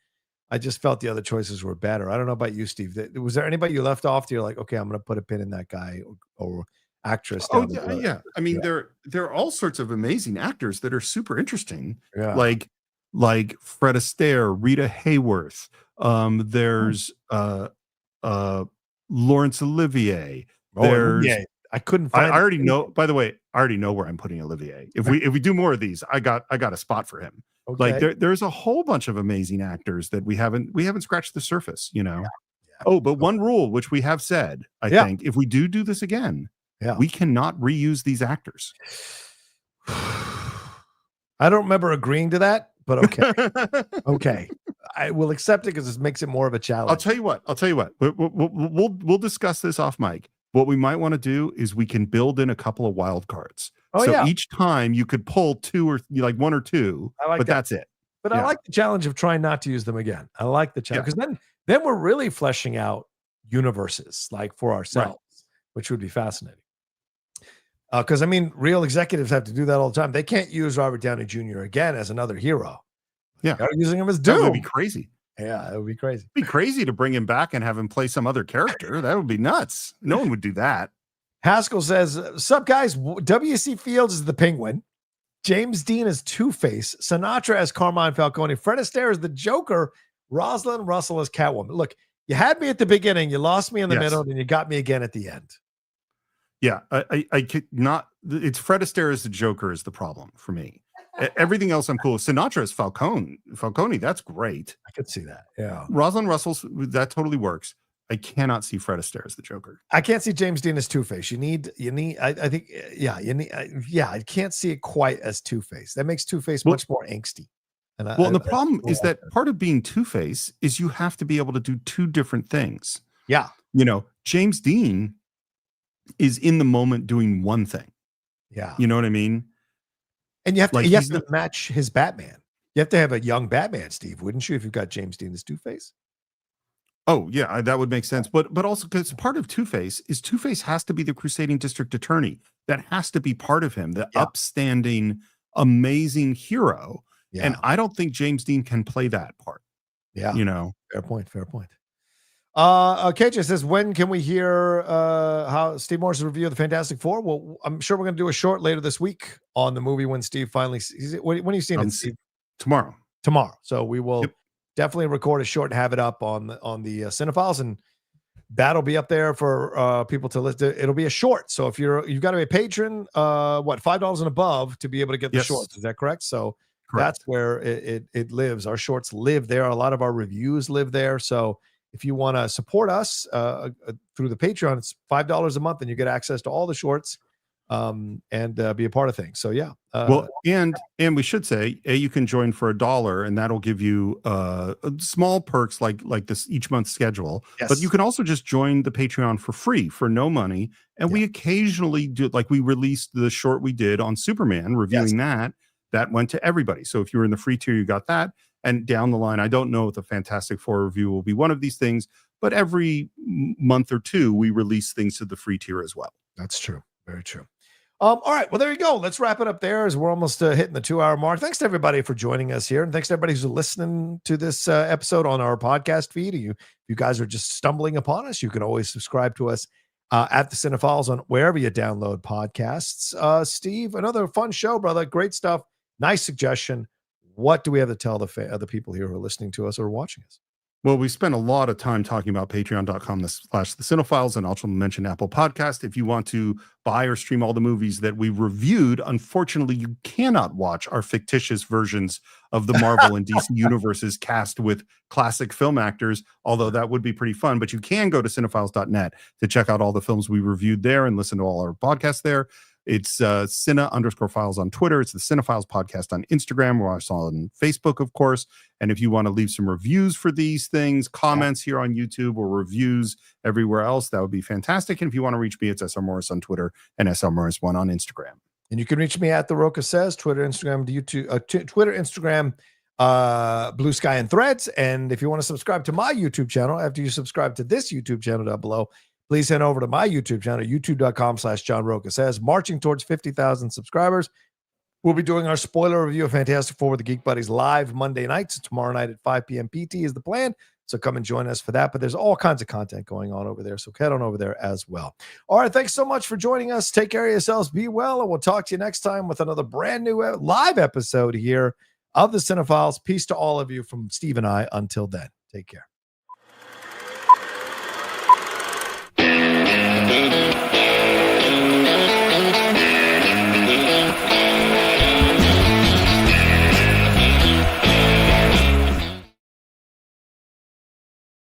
I just felt the other choices were better. I don't know about you, Steve. Was there anybody you left off? You're like, okay, I'm going to put a pin in that guy or actress. Yeah. I mean, there are all sorts of amazing actors that are super interesting. Yeah. Like Fred Astaire, Rita Hayworth. There's Laurence Olivier. Oh, There's Olivier. I couldn't I find. already know. By the way, I already know where I'm putting Olivier. If we do more of these, I got a spot for him. Like Okay. there's a whole bunch of amazing actors that we haven't scratched the surface. Yeah. Oh, but one rule which we have said, I Yeah. think, if we do this again, Yeah. we cannot reuse these actors. I don't remember agreeing to that, but okay. Okay. I will accept it because this makes it more of a challenge. I'll tell you what. We'll discuss this off mic. What we might want to do is we can build in a couple of wild cards. Oh, so yeah. each time you could pull two or like one or two, I like but that. that's it. But I like the challenge of trying not to use them again. I like the challenge because then we're really fleshing out universes like for ourselves, which would be fascinating. Because I mean, real executives have to do that all the time. They can't use Robert Downey Jr. again as another hero. Yeah, they're using him as Doom. That would be crazy. Yeah, it would be crazy. It'd be crazy to bring him back and have him play some other character. That would be nuts. No one would do that. Haskell says, "Sup guys? W.C. Fields is the Penguin. James Dean is Two-Face. Sinatra as Carmine Falcone. Fred Astaire is the Joker. Rosalind Russell as Catwoman. Look, you had me at the beginning. You lost me in the middle, and you got me again at the end." Yeah, I could not. It's Fred Astaire as the Joker is the problem for me. Everything else I'm cool with. Sinatra as Falcone, that's great. I could see that. Yeah. Rosalind Russell's, that totally works. I cannot see Fred Astaire as the Joker. I can't see James Dean as Two-Face. You need, I think, I can't see it quite as Two-Face. That makes Two-Face much more angsty. And the problem is that part of being Two-Face is you have to be able to do two different things. Yeah. James Dean is in the moment doing one thing. Yeah. You know what I mean? And you have to match his Batman. You have to have a young Batman, Steve, wouldn't you, if you've got James Dean as Two-Face? Oh, yeah, that would make sense. But also because part of Two-Face is Two-Face has to be the crusading district attorney. That has to be part of him, the upstanding, amazing hero. Yeah. And I don't think James Dean can play that part. Yeah. Fair point. KJ says, when can we hear how Steve Morris's review of the Fantastic Four? Well, I'm sure we're going to do a short later this week on the movie when Steve finally sees it. When are you seeing it, Steve? Tomorrow. So we will definitely record a short and have it up on the Cine-Files, and that'll be up there for people to listen. It'll be a short. So if you've got to be a patron, $5 and above to be able to get the shorts. Is that correct? So that's where it lives. Our shorts live there. A lot of our reviews live there. So if you want to support us through the Patreon, it's $5 a month, and you get access to all the shorts and be a part of things. So yeah. And we should say, you can join for $1, and that'll give you small perks like this each month schedule. Yes. But you can also just join the Patreon for free for no money. And we occasionally do, like we released the short we did on Superman reviewing that went to everybody. So if you were in the free tier, you got that. And down the line, I don't know if the Fantastic Four review will be one of these things, but every month or two, we release things to the free tier as well. That's true. Very true. All right. Well, there you go. Let's wrap it up there as we're almost hitting the 2-hour mark. Thanks to everybody for joining us here. And thanks to everybody who's listening to this episode on our podcast feed. If you guys are just stumbling upon us, you can always subscribe to us at the Cine-Files on wherever you download podcasts. Steve, another fun show, brother. Great stuff. Nice suggestion. What do we have to tell the people here who are listening to us or watching us? Well, we spent a lot of time talking about patreon.com/the Cine-Files, and also mention Apple Podcast. If you want to buy or stream all the movies that we reviewed, unfortunately, you cannot watch our fictitious versions of the Marvel and DC universes cast with classic film actors, although that would be pretty fun. But you can go to cinephiles.net to check out all the films we reviewed there and listen to all our podcasts there. It's Cine_Files on Twitter. It's the Cine-Files podcast on Instagram. We're also on Facebook, of course. And if you want to leave some reviews for these things, comments here on YouTube or reviews everywhere else, that would be fantastic. And if you want to reach me, it's SR Morris on Twitter and SR Morris1 on Instagram. And you can reach me at The Rocha Says, Twitter, Instagram, YouTube, Twitter, Instagram, Blue Sky, and Threads. And if you want to subscribe to my YouTube channel, after you subscribe to this YouTube channel down below, please head over to my YouTube channel, youtube.com/John Rocha Says. Marching towards 50,000 subscribers. We'll be doing our spoiler review of Fantastic Four with the Geek Buddies live Monday nights. Tomorrow night at 5 p.m. PT is the plan. So come and join us for that. But there's all kinds of content going on over there. So head on over there as well. All right. Thanks so much for joining us. Take care of yourselves. Be well. And we'll talk to you next time with another brand new live episode here of the Cine-Files. Peace to all of you from Steve and I. Until then, take care.